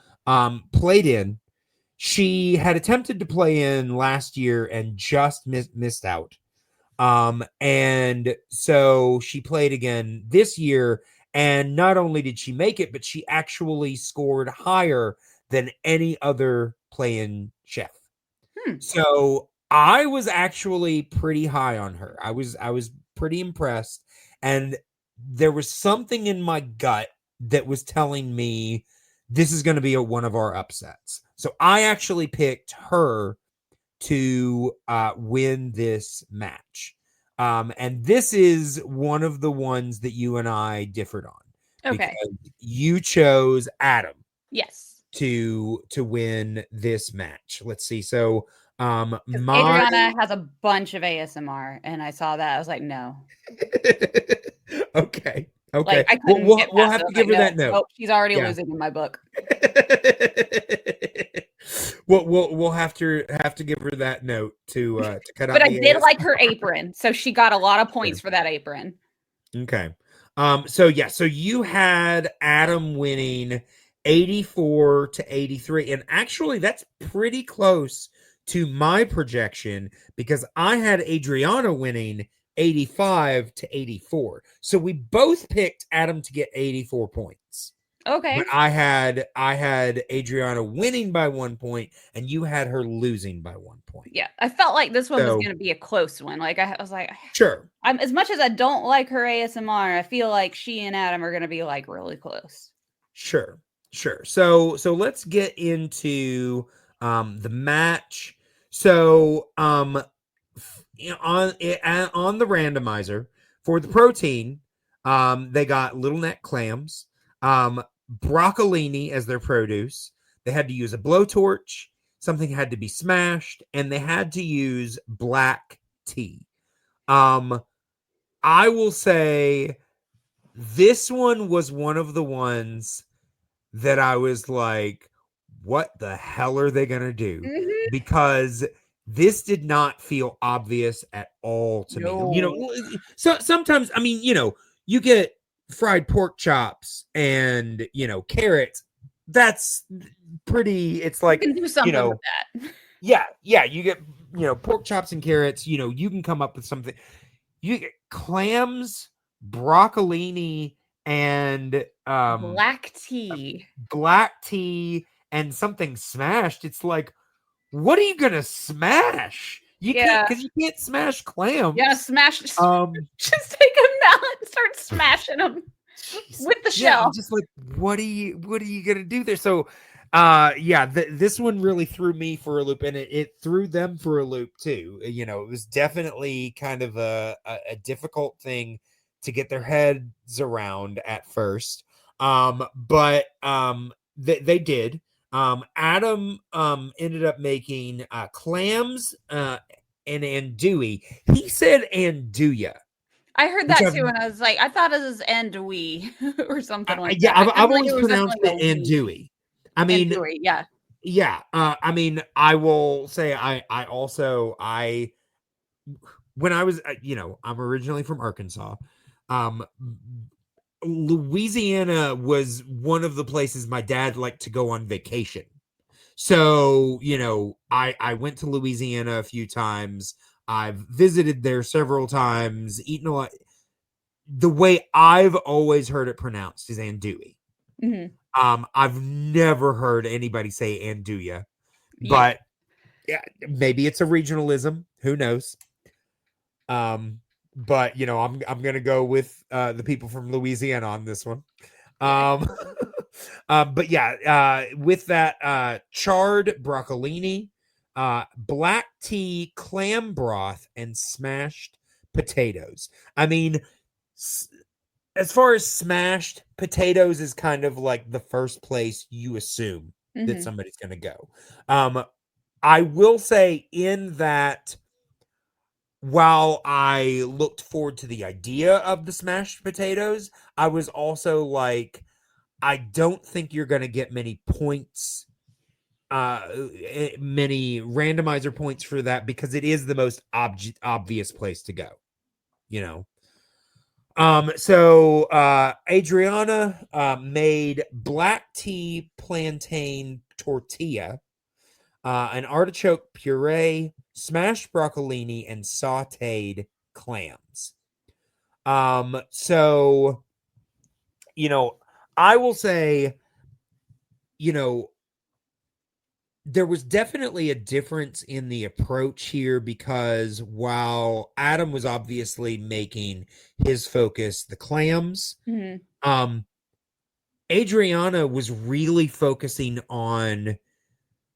played in. She had attempted to play in last year and just missed out. And so she played again this year, and not only did she make it, but she actually scored higher than any other play-in chef. So I was actually pretty high on her. I was pretty impressed, and there was something in my gut that was telling me this is going to be one of our upsets. So I actually picked her to win this match. And this is one of the ones that you and I differed on. Okay. Because you chose Adam. Yes. To win this match. Let's see. So Adriana has a bunch of ASMR, and I saw that. I was like, no. Okay. Like, I couldn't we'll have to give her that note. Nope, she's already losing in my book. We'll have to give her that note to cut out. But I did like her apron, so she got a lot of points for that apron. Okay. So you had Adam winning 84 to 83, and actually that's pretty close to my projection because I had Adriana winning 85 to 84. So we both picked Adam to get 84 points. Okay. But I had Adriana winning by 1 point, and you had her losing by 1 point. Yeah, I felt like this one was going to be a close one. Like I was like, sure. As much as I don't like her ASMR, I feel like she and Adam are going to be like really close. Sure. So let's get into the match. So on the randomizer for the protein, they got little neck clams, broccolini as their produce. They had to use a blowtorch. Something had to be smashed, and they had to use black tea. I will say this one was one of the ones that I was like, what the hell are they going to do? Mm-hmm. Because this did not feel obvious at all to me. So sometimes, you get fried pork chops and, carrots. That's pretty, it's like, you can do something with that. Yeah. You get, pork chops and carrots, you can come up with something. You get clams, broccolini, and black tea and something smashed. It's like, what are you gonna smash? You can't, because you can't smash clams. Yeah, smash. Just take a mallet and start smashing them with the shell. I'm just like, what are you gonna do there? So, this one really threw me for a loop, and it threw them for a loop too. You know, it was definitely kind of a difficult thing to get their heads around at first. But they did. Adam ended up making clams and andouille. He said andouille. I heard that too, and I was like, I thought it was andouille or something like that. I've always pronounced it andouille. I mean, andouille, yeah. I mean, I will say, when I was, I'm originally from Arkansas. Louisiana was one of the places my dad liked to go on vacation. So, I went to Louisiana a few times. I've visited there several times, eaten a lot. The way I've always heard it pronounced is andouille. Mm-hmm. I've never heard anybody say andouille, but maybe it's a regionalism. Who knows? But I'm gonna go with the people from Louisiana on this one. But with that charred broccolini, black tea, clam broth, and smashed potatoes. I mean, as far as smashed potatoes is kind of like the first place you assume that somebody's going to go. I will say in that, while I looked forward to the idea of the smashed potatoes, I was also like, I don't think you're going to get many points, many randomizer points for that, because it is the most obvious place to go, So Adriana made black tea plantain tortilla, an artichoke puree, smashed broccolini, and sautéed clams. So, I will say, there was definitely a difference in the approach here, because while Adam was obviously making his focus the clams, Adriana was really focusing on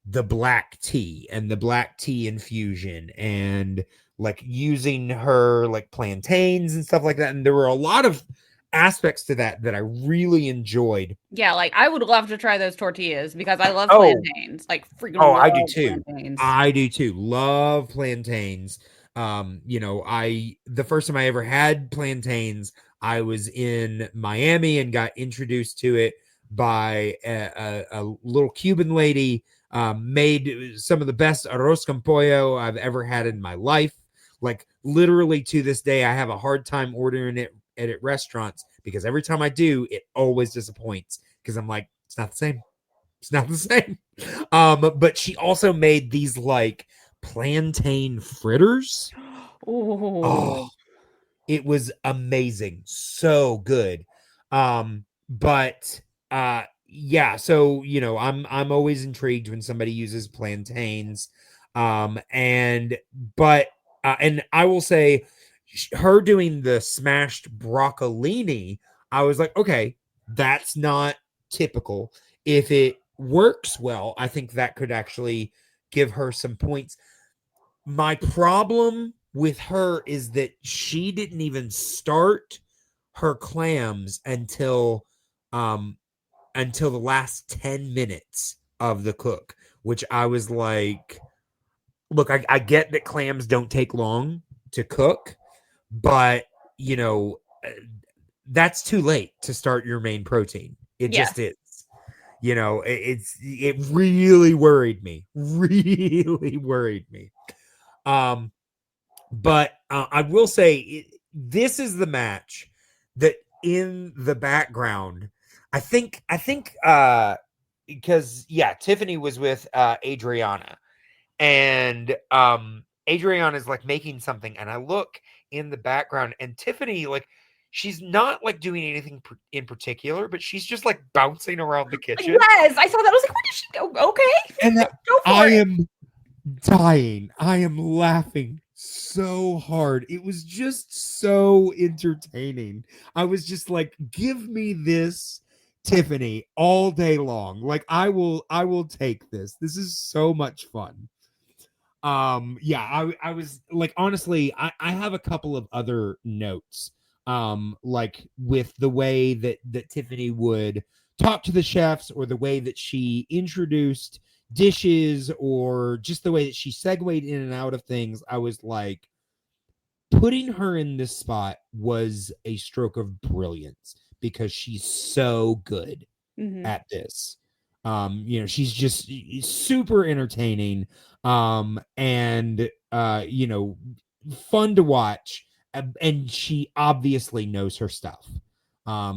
the black tea and the black tea infusion, and like using her like plantains and stuff like that. And there were a lot of aspects to that I really enjoyed. Yeah, like I would love to try those tortillas because I love plantains. Like freaking I do too. Plantains. I do too. Love plantains. The first time I ever had plantains, I was in Miami and got introduced to it by a little Cuban lady. Made some of the best arroz con pollo I've ever had in my life. Like literally to this day, I have a hard time ordering it at restaurants, because every time I do, it always disappoints, because I'm like, it's not the same. It's not the same. But she also made these like plantain fritters. Oh, it was amazing. So good. But so I'm always intrigued when somebody uses plantains. And I will say, her doing the smashed broccolini, I was like, okay, that's not typical. If it works well, I think that could actually give her some points. My problem with her is that she didn't even start her clams until the last 10 minutes of the cook, which I was like, look, I get that clams don't take long to cook, but that's too late to start your main protein. It just is. It really worried me. But I will say, this is the match that in the background, I think because Tiffany was with Adriana, and Adriana is like making something, and I look in the background, and Tiffany, like, she's not like doing anything in particular, but she's just like bouncing around the kitchen. Yes, I saw that. I was like, where did she go? Okay. And Go for I it. am dying. I am laughing so hard. It was just so entertaining. I was just like, give me this, Tiffany, all day long. Like, I will take this. This is so much fun. Yeah, I was like, honestly, I have a couple of other notes. Like with the way that Tiffany would talk to the chefs, or the way that she introduced dishes, or just the way that she segued in and out of things. I was like, putting her in this spot was a stroke of brilliance, because she's so good at this. You know, she's just super entertaining, and you know, fun to watch, and she obviously knows her stuff.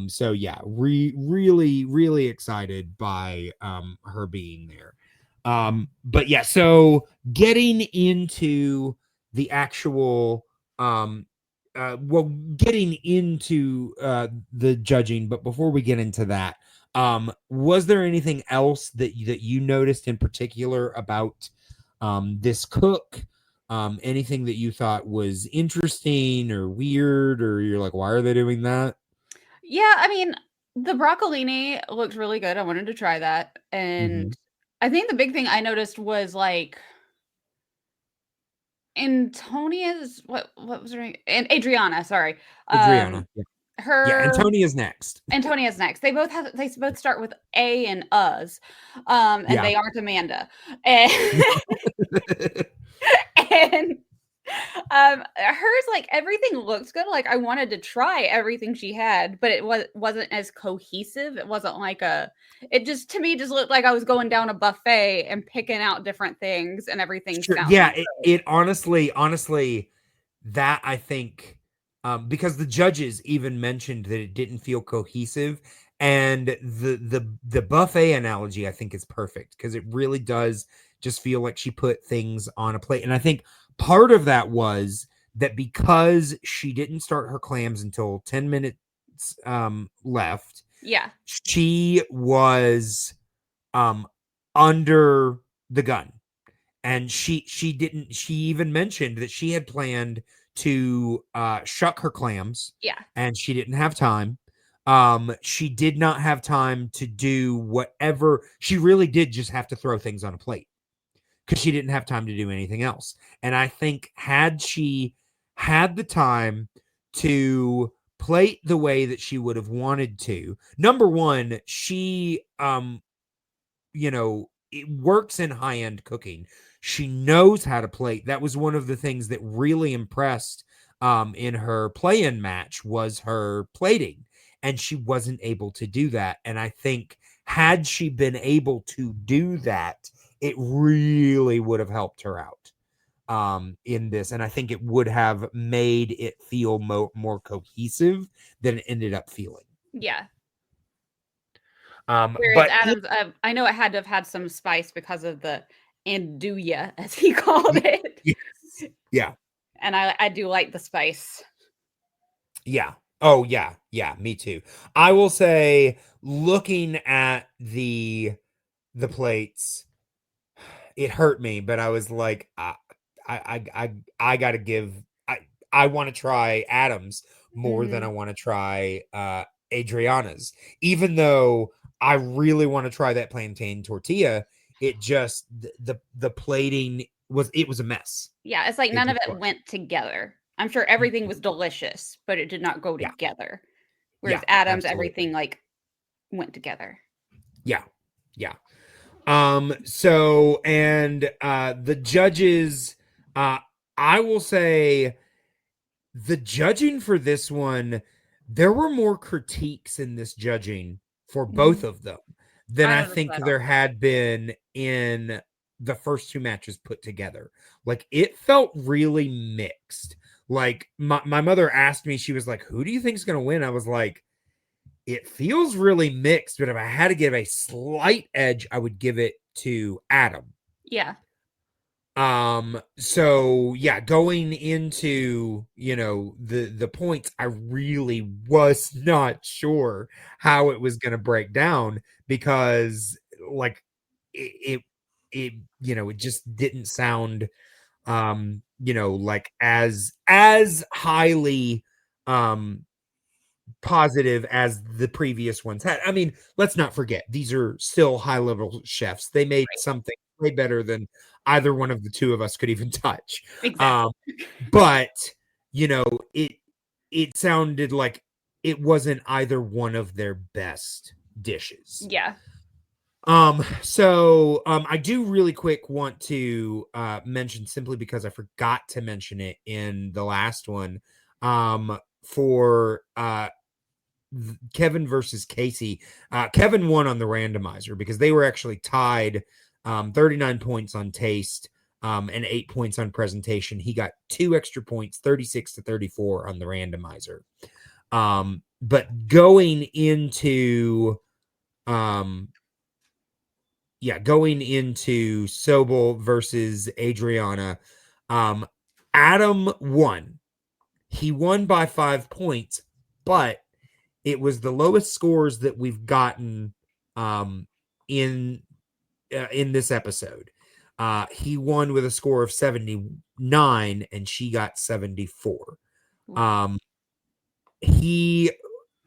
So yeah, really excited by her being there. But yeah, so getting into the actual well, getting into the judging, but before we get into that, was there anything else that you noticed in particular about this cook? Anything that you thought was interesting or weird, or you're like, why are they doing that? Yeah, I mean, the broccolini looked really good. I wanted to try that. And I think the big thing I noticed was like Antonia's what was her name? And Adriana, sorry. Adriana. Yeah. Her Antonia's next. Antonia's next. They both start with A and Us. And they aren't Amanda. And and hers, like, everything looks good. Like, I wanted to try everything she had, but it wasn't as cohesive. It wasn't like it just, to me, just looked like I was going down a buffet and picking out different things, and everything sounded good. It honestly, that I think, because the judges even mentioned that it didn't feel cohesive, and the buffet analogy I think is perfect, because it really does just feel like she put things on a plate. And I think part of that was that because she didn't start her clams until 10 minutes left. Yeah. She was under the gun. And she even mentioned that she had planned to shuck her clams. Yeah. And she didn't have time. She did not have time to do whatever. She really did just have to throw things on a plate, because she didn't have time to do anything else. And I think had she had the time to plate the way that she would have wanted to, number one, she, you know, it works in high-end cooking. She knows how to plate. That was one of the things that really impressed in her play-in match, was her plating. And she wasn't able to do that. And I think had she been able to do that, it really would have helped her out in this. And I think it would have made it feel more cohesive than it ended up feeling. Yeah. Whereas but Adams, I know it had to have had some spice because of the andouille, as he called it. Yes. Yeah. And I do like the spice. Yeah. Oh, yeah. Yeah, me too. I will say, looking at the plates, it hurt me, but I was like, I gotta give. I want to try Adams more than I want to try Adriana's, even though I really want to try that plantain tortilla. It just the plating was a mess. Yeah, it's like none of it went together. I'm sure everything was delicious, but it did not go together. Whereas Adams, everything like went together. Yeah. Yeah. So, and the judges, I will say the judging for this one, there were more critiques in this judging for both of them than I think there had been in the first two matches put together. Like, it felt really mixed. Like, my mother asked me, she was like, who do you think is going to win? I was like, it feels really mixed, but if I had to give a slight edge, I would give it to Adam. Yeah. So yeah, going into, the points, I really was not sure how it was going to break down because like it it just didn't sound like as highly positive as the previous ones had. I mean, let's not forget, these are still high-level chefs. They made something way better than either one of the two of us could even touch. Exactly. But, you know, it sounded like it wasn't either one of their best dishes. Yeah. I do really quick want to mention, simply because I forgot to mention it in the last one, for Kevin versus Casey. Kevin won on the randomizer because they were actually tied, 39 points on taste, and 8 points on presentation. He got 2 extra points, 36-34 on the randomizer. But going into Sobel versus Adriana, Adam won. He won by 5 points, but it was the lowest scores that we've gotten in this episode. He won with a score of 79 and she got 74. He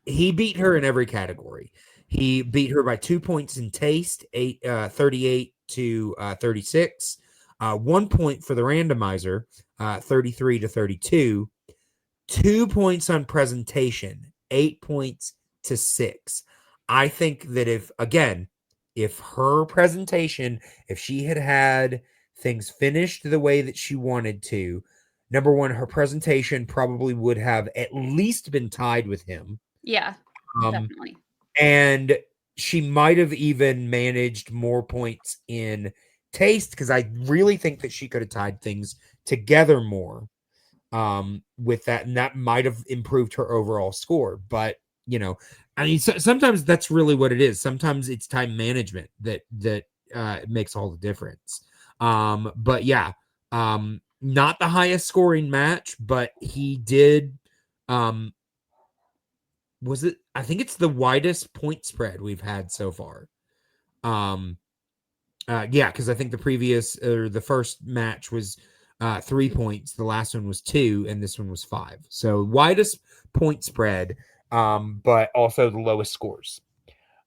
beat her in every category. He beat her by 2 points in taste, 38-36. 1 point for the randomizer, 33-32. 2 points on presentation, 8 points to 6. I think that if her presentation, if she had things finished the way that she wanted to, number one, her presentation probably would have at least been tied with him. Yeah, definitely. And she might have even managed more points in taste, because I really think that she could have tied things together more with that, and that might have improved her overall score. But I mean, sometimes that's really what it is. Sometimes it's time management that makes all the difference. But yeah, not the highest scoring match, but he did. Was it? I think it's the widest point spread we've had so far. Yeah, because I think the first match was 3 points, the last one was 2, and this one was 5. So widest point spread, but also the lowest scores.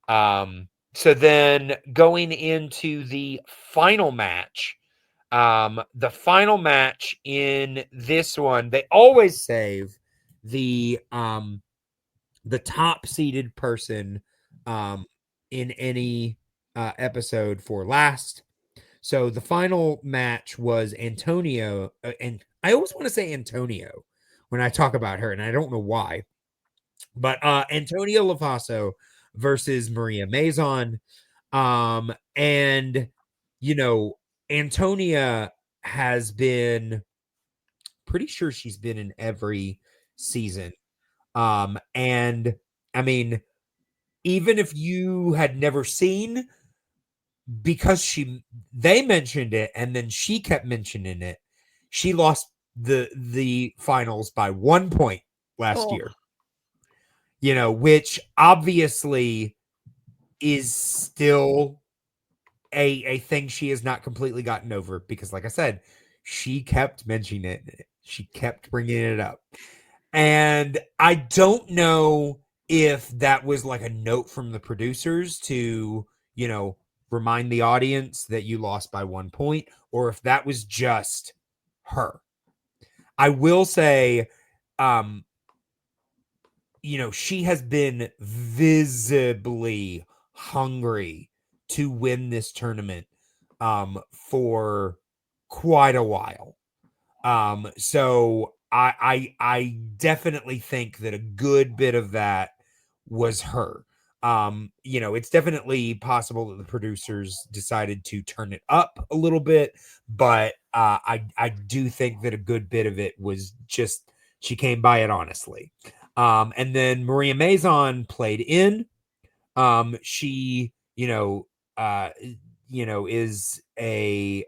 So then going into the final match, the final match in this one, they always save the top seeded person in any episode for last. So the final match was Antonio, and I always want to say Antonio when I talk about her, and I don't know why, but Antonio Lofaso versus Maria Mazon. And Antonia has been, pretty sure she's been in every season. And I mean, even if you had never seen, because they mentioned it and then she kept mentioning it, she lost the finals by 1 point last year. Which obviously is still a thing she has not completely gotten over, because like I said, she kept mentioning it. She kept bringing it up. And I don't know if that was like a note from the producers to, remind the audience that you lost by 1 point, or if that was just her. I will say, she has been visibly hungry to win this tournament for quite a while. So I definitely think that a good bit of that was her. It's definitely possible that the producers decided to turn it up a little bit, but I do think that a good bit of it was just she came by it honestly. And then Maria Mazon played in. She, is a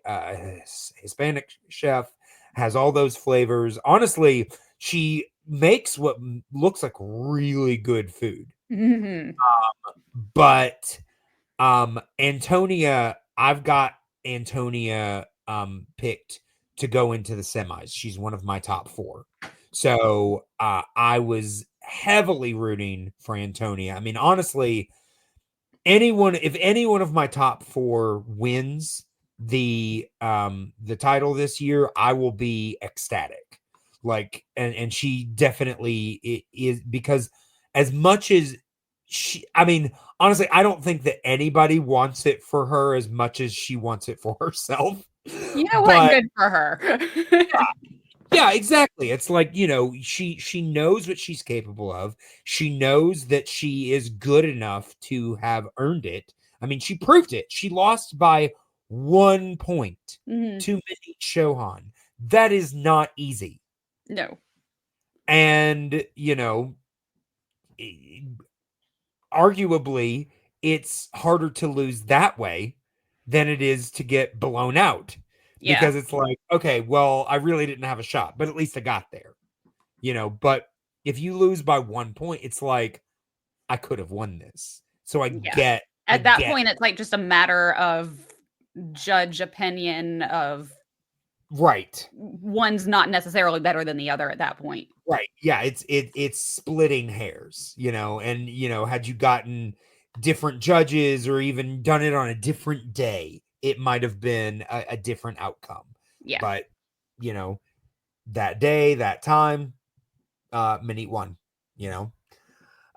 Hispanic chef, has all those flavors. Honestly, she makes what looks like really good food. Mm-hmm. But Antonia, I've got Antonia picked to go into the semis. She's one of my top 4. So I was heavily rooting for Antonia. I mean, honestly, if any one of my top 4 wins the title this year, I will be ecstatic. Like, and she definitely is, because as much as I mean, honestly, I don't think that anybody wants it for her as much as she wants it for herself. You know what? But Good for her. yeah, exactly. It's like, she knows what she's capable of. She knows that she is good enough to have earned it. I mean, she proved it. She lost by 1 point Mm-hmm. to Minnie Chohan. That is not easy. No. And, arguably, it's harder to lose that way than it is to get blown out. Yeah. Because it's like, okay, well, I really didn't have a shot, but at least I got there. But if you lose by 1 point, it's like, I could have won this. So at that point, it's like just a matter of judge opinion of right. One's not necessarily better than the other at that point. Right. Yeah. It's splitting hairs, and, had you gotten different judges or even done it on a different day, it might have been a different outcome. Yeah. But, that day, that time, Minnie won,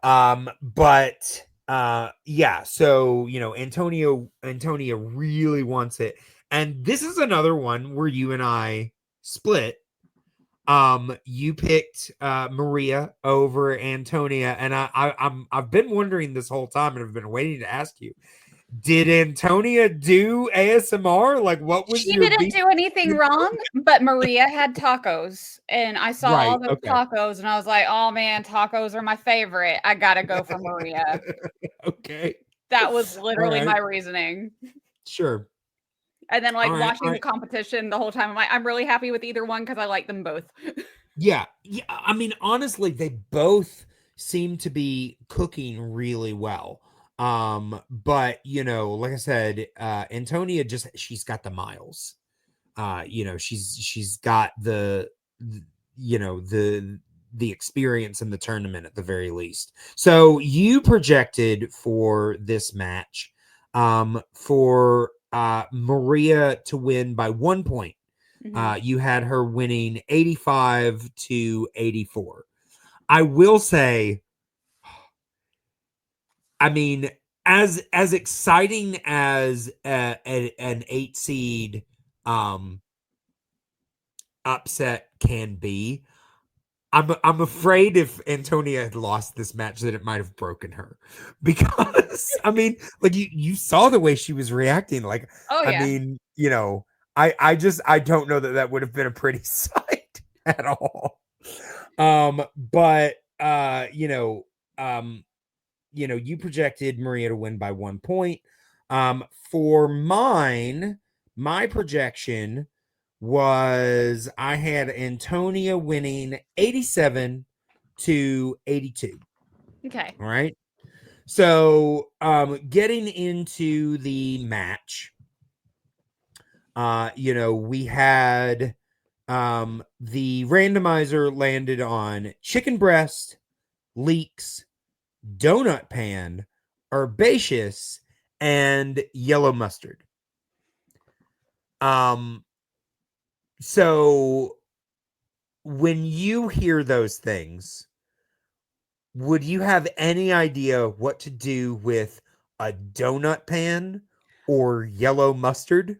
but yeah, so Antonia really wants it. And this is another one where you and I split. You picked Maria over Antonia, and I've been wondering this whole time, and I've been waiting to ask you, did Antonia do ASMR? Like, what was she didn't do anything wrong, but Maria had tacos, and I saw all those tacos, and I was like, oh man, tacos are my favorite. I gotta go for Maria. Okay. That was literally my reasoning. Sure. And then watching the competition the whole time, I'm really happy with either one because I like them both. Yeah. I mean, honestly, they both seem to be cooking really well. But like I said, Antonia she's got the miles. She's got the experience in the tournament at the very least. So you projected for this match for Maria to win by 1 point. Mm-hmm. You had her winning 85-84. I will say, I mean, as exciting as an 8 seed upset can be, I'm afraid if Antonia had lost this match that it might have broken her, because I mean, like you saw the way she was reacting. Like, oh, yeah. I mean, I don't know that would have been a pretty sight at all. But you projected Maria to win by 1 point. For my projection was I had Antonia winning 87-82. Okay. All right. So, getting into the match, we had the randomizer landed on chicken breast, leeks, donut pan, herbaceous, and yellow mustard. So when you hear those things, would you have any idea what to do with a donut pan or yellow mustard?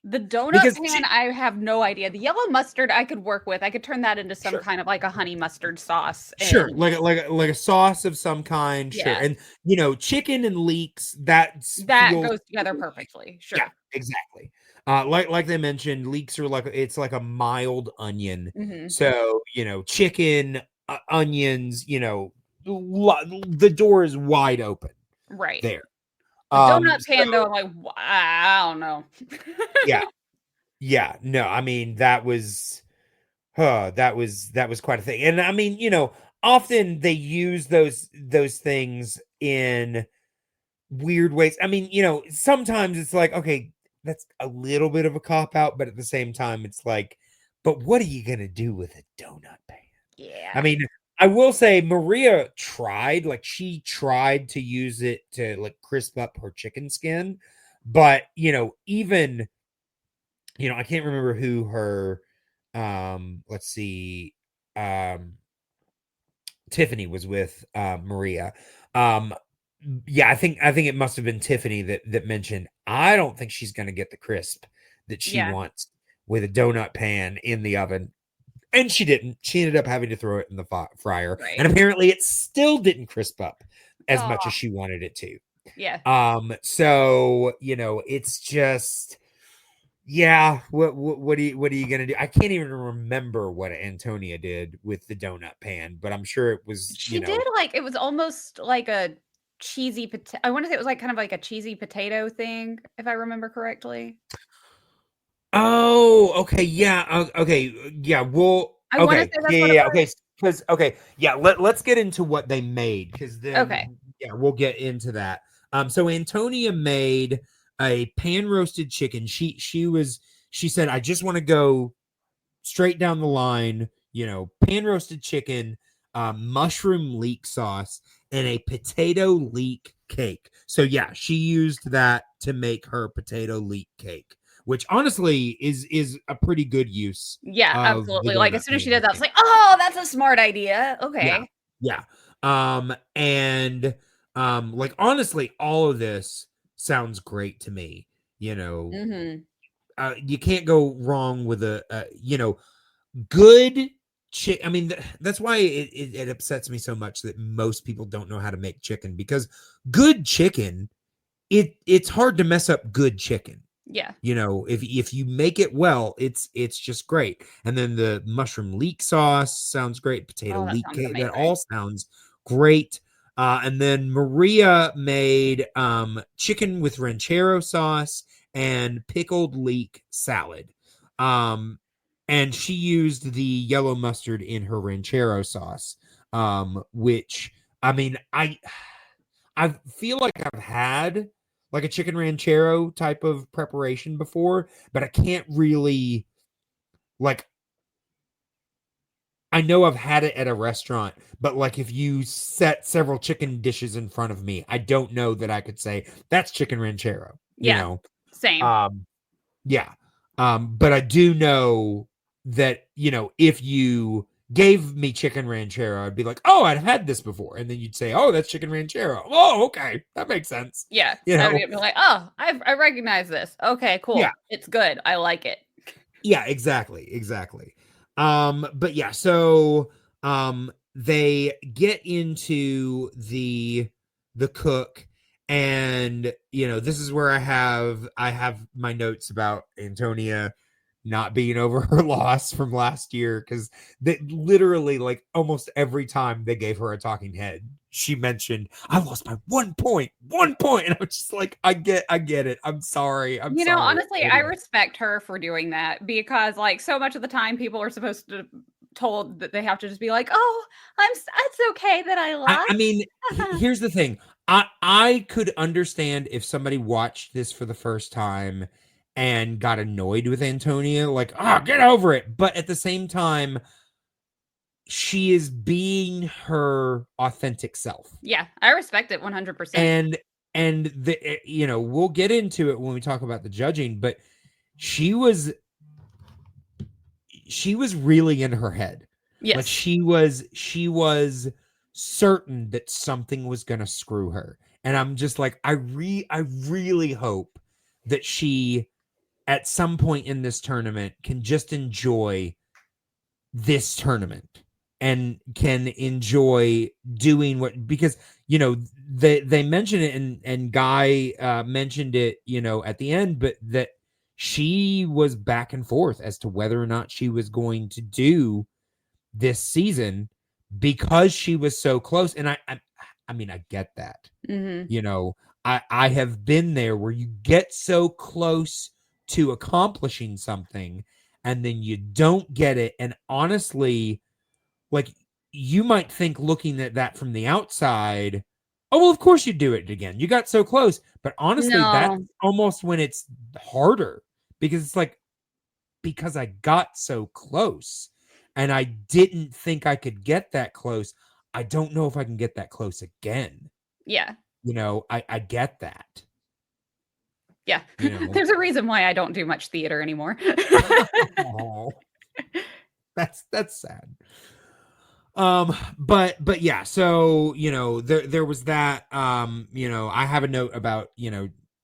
The donut pan, I have no idea. The yellow mustard I could work with. I could turn that into some kind of like a honey mustard sauce. Sure, like a sauce of some kind. Yeah. Sure, and chicken and leeks that goes together perfectly. Sure, yeah, exactly. Like they mentioned, leeks are it's like a mild onion. Mm-hmm. So chicken, onions. The door is wide open. Right there. The donut pan, though, I'm like, I don't know. Yeah. No, I mean, that was quite a thing. And I mean, often they use those things in weird ways. I mean, sometimes it's like, okay, that's a little bit of a cop out, but at the same time, it's like, but what are you gonna do with a donut pan? Yeah. I mean, I will say Maria tried to use it to like crisp up her chicken skin, but even I can't remember who her let's see, Tiffany was with Maria. Yeah, I think it must have been Tiffany that mentioned, I don't think she's going to get the crisp that she wants with a donut pan in the oven. And she didn't. She ended up having to throw it in the fryer. Right. And apparently it still didn't crisp up as much as she wanted it to. Yeah. So, it's just, yeah, what are you gonna do? I can't even remember what Antonia did with the donut pan, but I'm sure it was, she did like, it was almost like a cheesy potato. I want to say it was like kind of like a cheesy potato thing, if I remember correctly. Oh, okay, yeah, okay, yeah. Well, I want to say that's what it was. Okay, because yeah. Let's get into what they made, because then yeah, we'll get into that. So Antonia made a pan roasted chicken. She said, I just want to go straight down the line. Pan roasted chicken, mushroom leek sauce, and a potato leek cake. So yeah, she used that to make her potato leek cake, which honestly is a pretty good use. Yeah, absolutely. Like as soon as she did that, I was like, oh, that's a smart idea. Okay. Yeah. And like honestly, all of this sounds great to me. You can't go wrong with a good chicken. I mean, that's why it upsets me so much that most people don't know how to make chicken, because good chicken, it's hard to mess up good chicken. Yeah. If you make it well, it's just great. And then the mushroom leek sauce sounds great. Potato leek cake, that all sounds great. And then Maria made chicken with ranchero sauce and pickled leek salad. And she used the yellow mustard in her ranchero sauce, which, I mean, I feel like I've had like a chicken ranchero type of preparation before, but I can't really, like, I know I've had it at a restaurant, but like if you set several chicken dishes in front of me, I don't know that I could say that's chicken ranchero. Same. Yeah. But I do know that, if you gave me chicken ranchero, I'd be like, oh, I've had this before. And then you'd say, oh, that's chicken ranchero. Oh, okay. That makes sense. Yeah. I would be like, oh, I recognize this. Okay, cool. Yeah. It's good. I like it. Yeah, exactly. But yeah, so they get into the cook, and this is where I have my notes about Antonia not being over her loss from last year, because they literally, like, almost every time they gave her a talking head, she mentioned, I lost by 1 point, and I'm just like, I get it. I'm sorry. Honestly, I respect her for doing that, because like so much of the time people are supposed to told that they have to just be like, oh, it's okay that I lost. I mean, here's the thing. I could understand if somebody watched this for the first time and got annoyed with Antonia, like, get over it. But at the same time, she is being her authentic self. Yeah, I respect it 100%. And we'll get into it when we talk about the judging, but she was really in her head. Yes. Like she was certain that something was going to screw her. And I'm just like, I really hope that she at some point in this tournament can just enjoy this tournament and can enjoy doing what, because they mentioned it, and Guy mentioned it at the end, but that she was back and forth as to whether or not she was going to do this season because she was so close. And I mean, I get that. Mm-hmm. I have been there where you get so close to accomplishing something and then you don't get it. And honestly, like, you might think looking at that from the outside, oh, well, of course you do it again. You got so close. But honestly, that's No. almost when it's harder, because it's like, because I got so close and I didn't think I could get that close. I don't know if I can get that close again. Yeah. I get that. Yeah. You know? There's a reason why I don't do much theater anymore. Oh, that's sad. But yeah, so there was that. I have a note about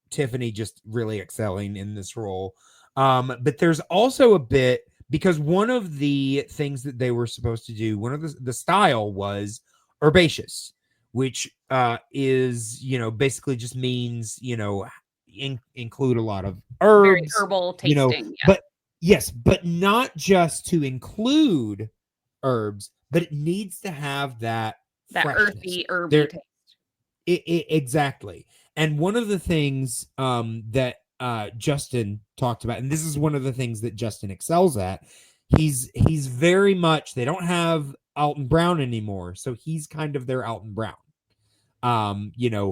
Tiffany just really excelling in this role. But there's also a bit, because one of the things that they were supposed to do, one of the style was herbaceous, which is basically just means include a lot of herbs, very herbal tasting. Yeah. But yes, but not just to include herbs, but it needs to have that earthy, herby taste. Exactly. And one of the things that Justin talked about, and this is one of the things that Justin excels at, he's very much, they don't have Alton Brown anymore, so he's kind of their Alton Brown.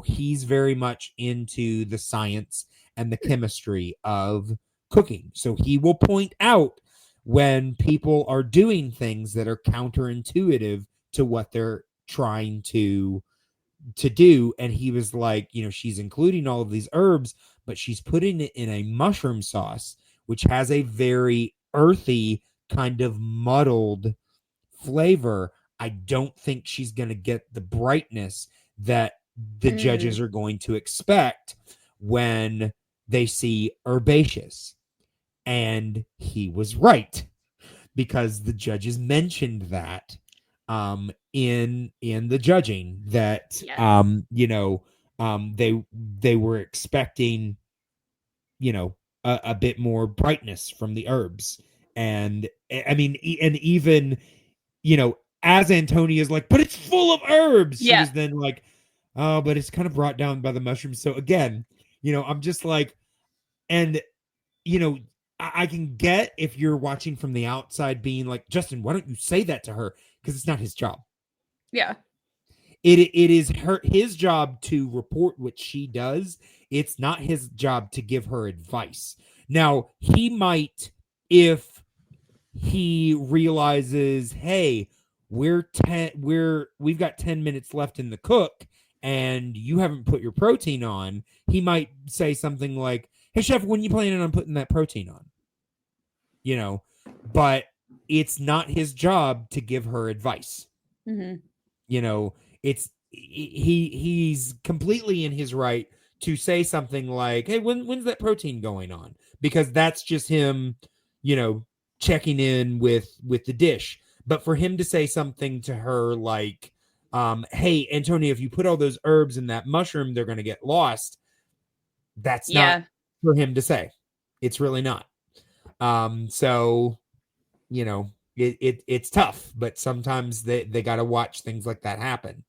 He's very much into the science and the chemistry of cooking. So he will point out when people are doing things that are counterintuitive to what they're trying to do. And he was like, she's including all of these herbs, but she's putting it in a mushroom sauce, which has a very earthy, kind of muddled flavor. I don't think she's going to get the brightness that the judges are going to expect when they see herbaceous. And he was right, because the judges mentioned that in the judging, that they were expecting a bit more brightness from the herbs. And I mean, and even as Antonia's like, but it's full of herbs, she was then like, oh, but it's kind of brought down by the mushrooms. So again, I'm just like, and I can get if you're watching from the outside being like, Justin, why don't you say that to her? Because it's not his job. Yeah. It is his job to report what she does. It's not his job to give her advice. Now, he might, if he realizes, hey, we've got 10 minutes left in the cook and you haven't put your protein on, he might say something like, hey, chef, when are you planning on putting that protein on? But it's not his job to give her advice. Mm-hmm. He's completely in his right to say something like, hey, when's that protein going on? Because that's just him, checking in with the dish. But for him to say something to her like, hey, Antonia, if you put all those herbs in that mushroom, they're going to get lost. That's not for him to say. It's really not. So, it's tough, but sometimes they got to watch things like that happen.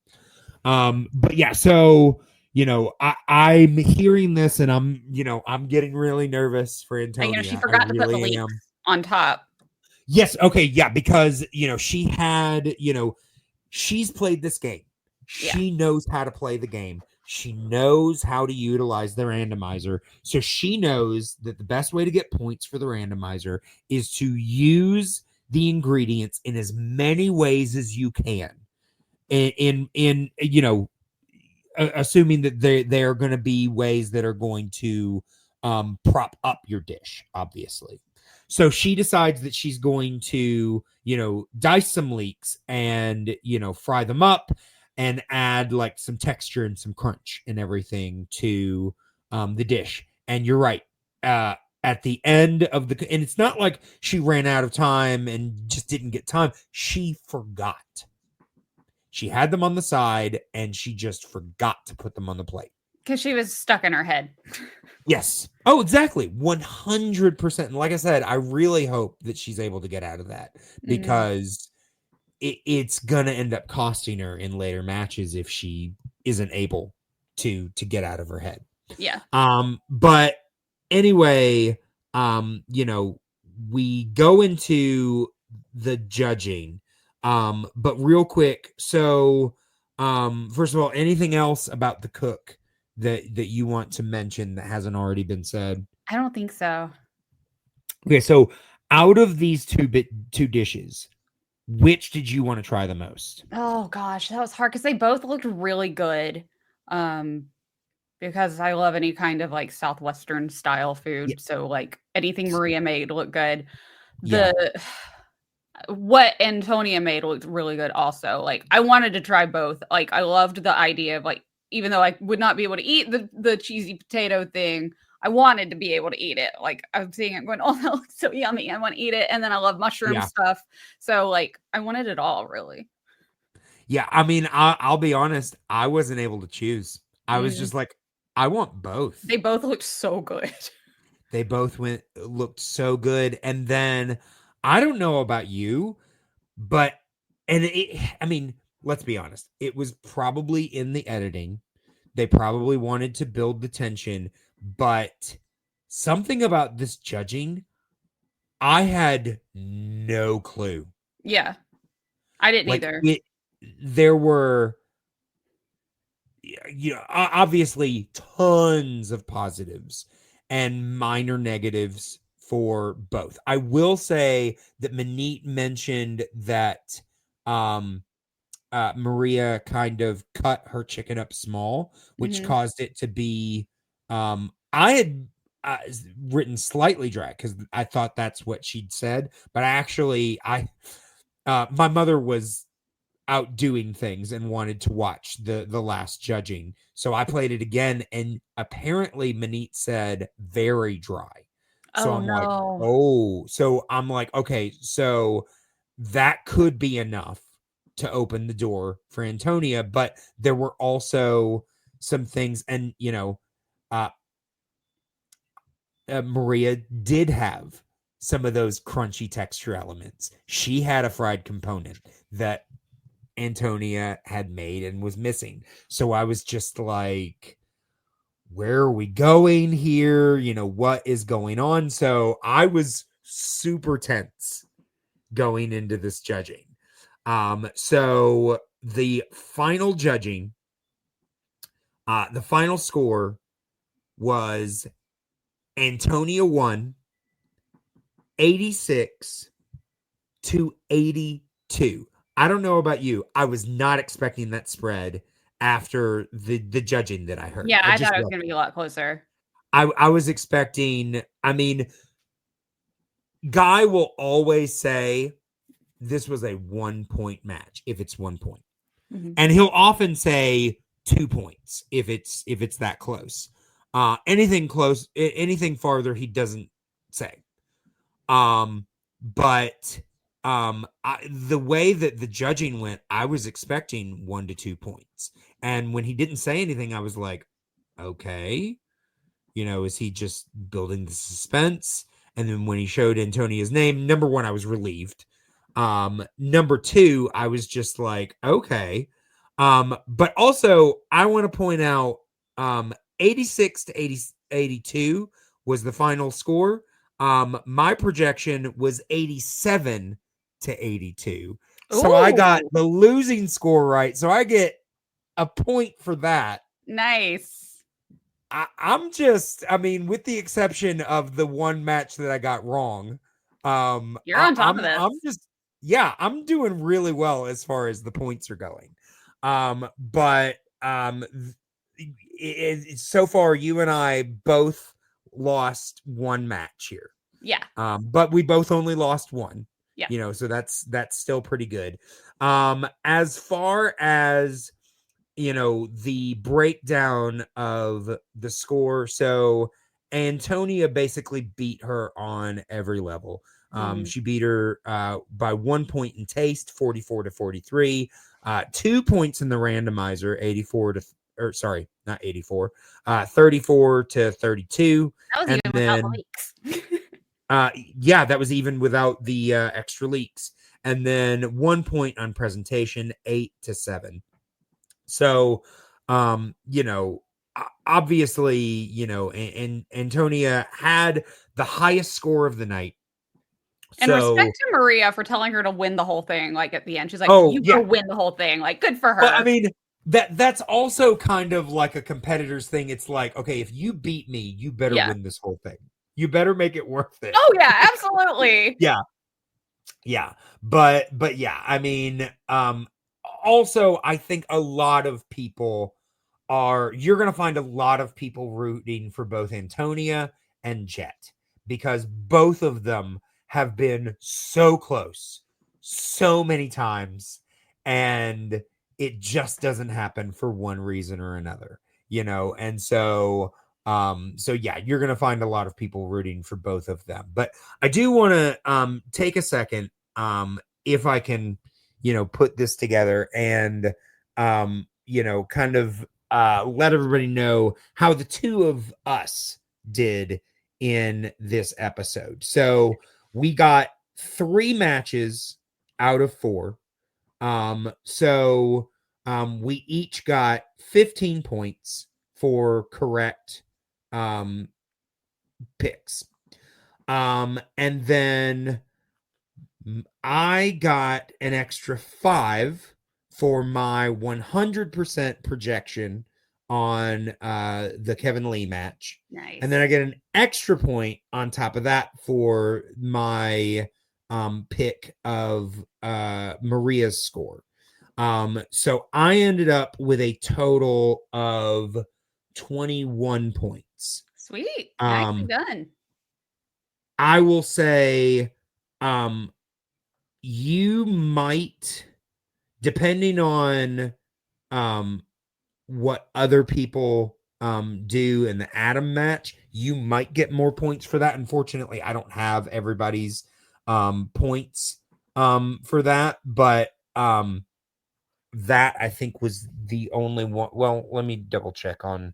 But yeah, so, I'm hearing this and I'm getting really nervous for Antonia. And, she forgot to put the leeks on top. Yes. Okay. Yeah. Because, she had, she's played this game. She knows how to play the game. She knows how to utilize the randomizer. So she knows that the best way to get points for the randomizer is to use the ingredients in as many ways as you can. In assuming that they are going to be ways that are going to prop up your dish, obviously. So she decides that she's going to, dice some leeks and, fry them up and add like some texture and some crunch and everything to the dish. And you're right. At the end of and it's not like she ran out of time and just didn't get time. She forgot. She had them on the side and she just forgot to put them on the plate. Because she was stuck in her head. Yes. Oh, exactly. 100%. And like I said, I really hope that she's able to get out of that, because it's going to end up costing her in later matches if she isn't able to get out of her head. Yeah. But anyway, we go into the judging. But real quick, so first of all, anything else about the cook that you want to mention that hasn't already been said? I don't think so. Okay, so out of these two dishes, which did you want to try the most? Oh gosh, that was hard because they both looked really good. Because I love any kind of like Southwestern style food. Yeah. So like anything Maria made looked good. Yeah. What Antonia made looked really good also. Like I wanted to try both. Like I loved the idea of like, even though I would not be able to eat the cheesy potato thing, I wanted to be able to eat it. Like I'm seeing it going, oh, that looks so yummy. I want to eat it. And then I love mushroom stuff. So like I wanted it all really. Yeah. I mean, I'll be honest. I wasn't able to choose. I was just like, I want both. They both looked so good. They both looked so good. And then I don't know about you, but, I mean, let's be honest. It was probably in the editing. They probably wanted to build the tension, but something about this judging, I had no clue. Yeah. I didn't either. There were, obviously tons of positives and minor negatives for both. I will say that Manit mentioned that Maria kind of cut her chicken up small, which caused it to be I had written slightly dry because I thought that's what she'd said, but my mother was out doing things and wanted to watch the last judging, so I played it again, and apparently Manit said very dry. So I'm like, okay, so that could be enough to open the door for Antonia, but there were also some things, and Maria did have some of those crunchy texture elements. She had a fried component that Antonia had made and was missing. So I was just like, where are we going here? What is going on? So I was super tense going into this judging. So the final judging, the final score was Antonia won 86 to 82. I don't know about you. I was not expecting that spread after the judging that I heard. Yeah, I thought it was going to be a lot closer. I was expecting, I mean, Guy will always say this was a 1-point match if it's 1 point. And he'll often say 2 points if it's that close. Anything close, anything farther, he doesn't say. But the way that the judging went, I was expecting 1 to 2 points. And when he didn't say anything, I was like, okay, is he just building the suspense? And then when he showed Antonia's name, number one, I was relieved. Number two, I was just like, okay. But also I want to point out, 86 to 82 was the final score. My projection was 87 to 82. So I got the losing score right. So I get a point for that. Nice. I mean, with the exception of the one match that I got wrong, you're on top of this. I'm doing really well as far as the points are going. But so far you and I both lost one match here. Yeah. But we both only lost one. Yeah. So that's still pretty good. As far as the breakdown of the score, so Antonia basically beat her on every level. She beat her by 1 point in taste, 44 to 43, 2 points in the randomizer, 34 to 32. That was even without the leaks. Yeah, that was even without the extra leaks. And then 1 point on presentation, 8 to 7. So, obviously, you know, and Antonia had the highest score of the night. And respect to Maria for telling her to win the whole thing. Like at the end, she's like, "You go win the whole thing." Like, good for her. But I mean, that's also kind of like a competitor's thing. It's like, okay, if you beat me, you better win this whole thing. You better make it worth it. Oh yeah, absolutely. Yeah. But yeah, I mean, also I think a lot of people you're going to find a lot of people rooting for both Antonia and Jet, because both of them have been so close so many times, and it just doesn't happen for one reason or another, you know? And so yeah, you're going to find a lot of people rooting for both of them. But I do want to take a second, if I can, you know, put this together and you know, kind of let everybody know how the two of us did in this episode. So we got 3 matches out of 4. So we each got 15 points for correct picks. And then I got an extra 5 for my 100% projection on the Kevin Lee match. Nice. And then I get an extra point on top of that for my pick of Maria's score. So I ended up with a total of 21 points. Sweet. Nicely done. I will say you might, depending on what other people do in the Adam match, you might get more points for that. Unfortunately, I don't have everybody's points for that, but that I think was the only one. Well, let me double check on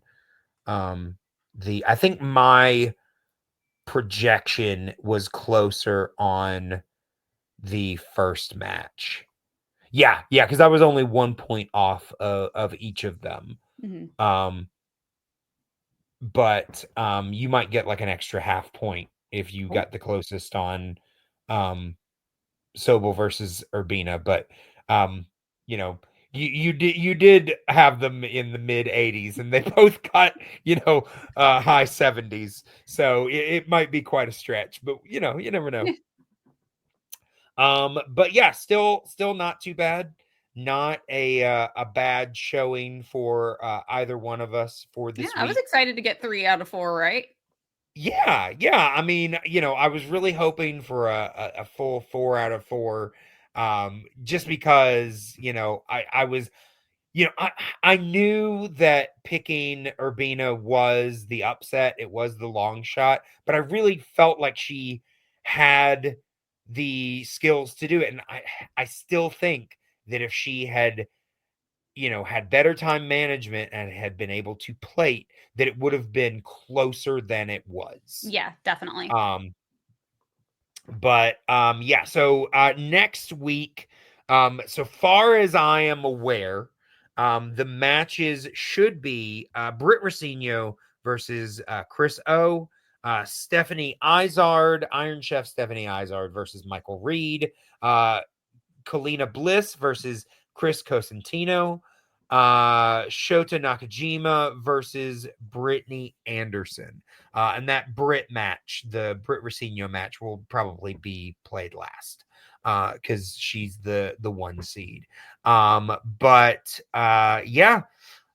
I think my projection was closer on the first match. Yeah, because I was only 1 point off of each of them. Mm-hmm. But you might get like an extra half point if you got the closest on Sobel versus Urbina. But you know, you did have them in the mid 80s, and they both got, you know, high 70s. So it might be quite a stretch, but you know, you never know. But yeah, still not too bad. Not a bad showing for either one of us for this week. I was excited to get 3 out of 4, right? Yeah. I mean, you know, I was really hoping for a full 4 out of 4, just because, you know, I was, you know, I knew that picking Urbina was the upset. It was the long shot, but I really felt like she had the skills to do it. And I still think that if she had, you know, had better time management and had been able to plate, that it would have been closer than it was. Yeah, definitely. But yeah, so next week, so far as I am aware, the matches should be Britt Rossino versus Chris O, Stephanie Izard, Iron Chef Stephanie Izard versus Michael Reed, Kalina Bliss versus Chris Cosentino, Shota Nakajima versus Brittany Anderson. And that Britt match, the Britt Rossino match, will probably be played last because she's the 1 seed. But yeah,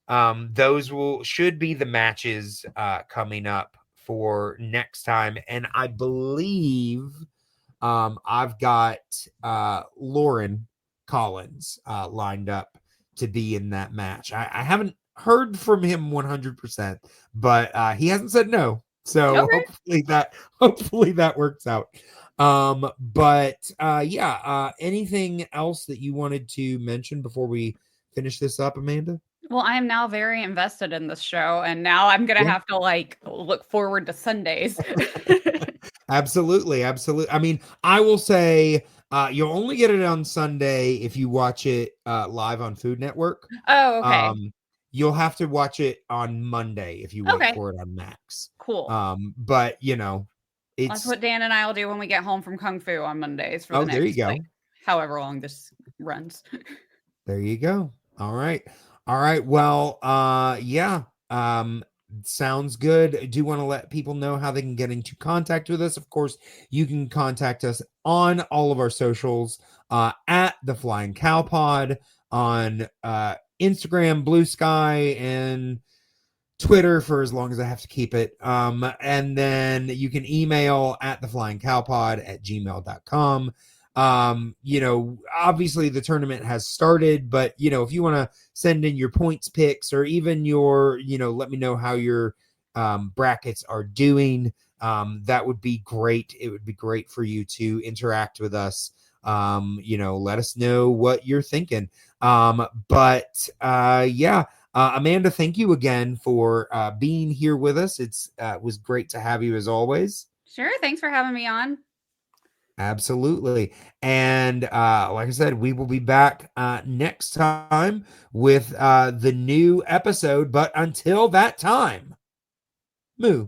those should be the matches coming up for next time. And I believe I've got Lauren Collins lined up to be in that match. I haven't heard from him 100%, but he hasn't said no. So hopefully that works out. But yeah, anything else that you wanted to mention before we finish this up, Amanda? Well, I am now very invested in this show, and now I'm gonna have to like look forward to Sundays. Absolutely. I mean, I will say you'll only get it on Sunday if you watch it live on Food Network. Oh, okay. You'll have to watch it on Monday if you wait Okay. for it on Max. Cool. But you know, That's what Dan and I will do when we get home from Kung Fu on Mondays for the next, there you go. like, however long this runs. There you go. All right. Well, yeah. Sounds good. I do want to let people know how they can get into contact with us. Of course, you can contact us on all of our socials, at the Flying Cow Pod on Instagram, Blue Sky, and Twitter for as long as I have to keep it. And then you can email at theflyingcowpod@gmail.com. You know, obviously the tournament has started, but you know, if you want to send in your points picks or even your, you know, let me know how your brackets are doing. That would be great. It would be great for you to interact with us. You know, let us know what you're thinking. But yeah. Amanda, thank you again for being here with us. It was great to have you as always. Sure. Thanks for having me on. Absolutely. And like I said, we will be back next time with the new episode. But until that time, moo.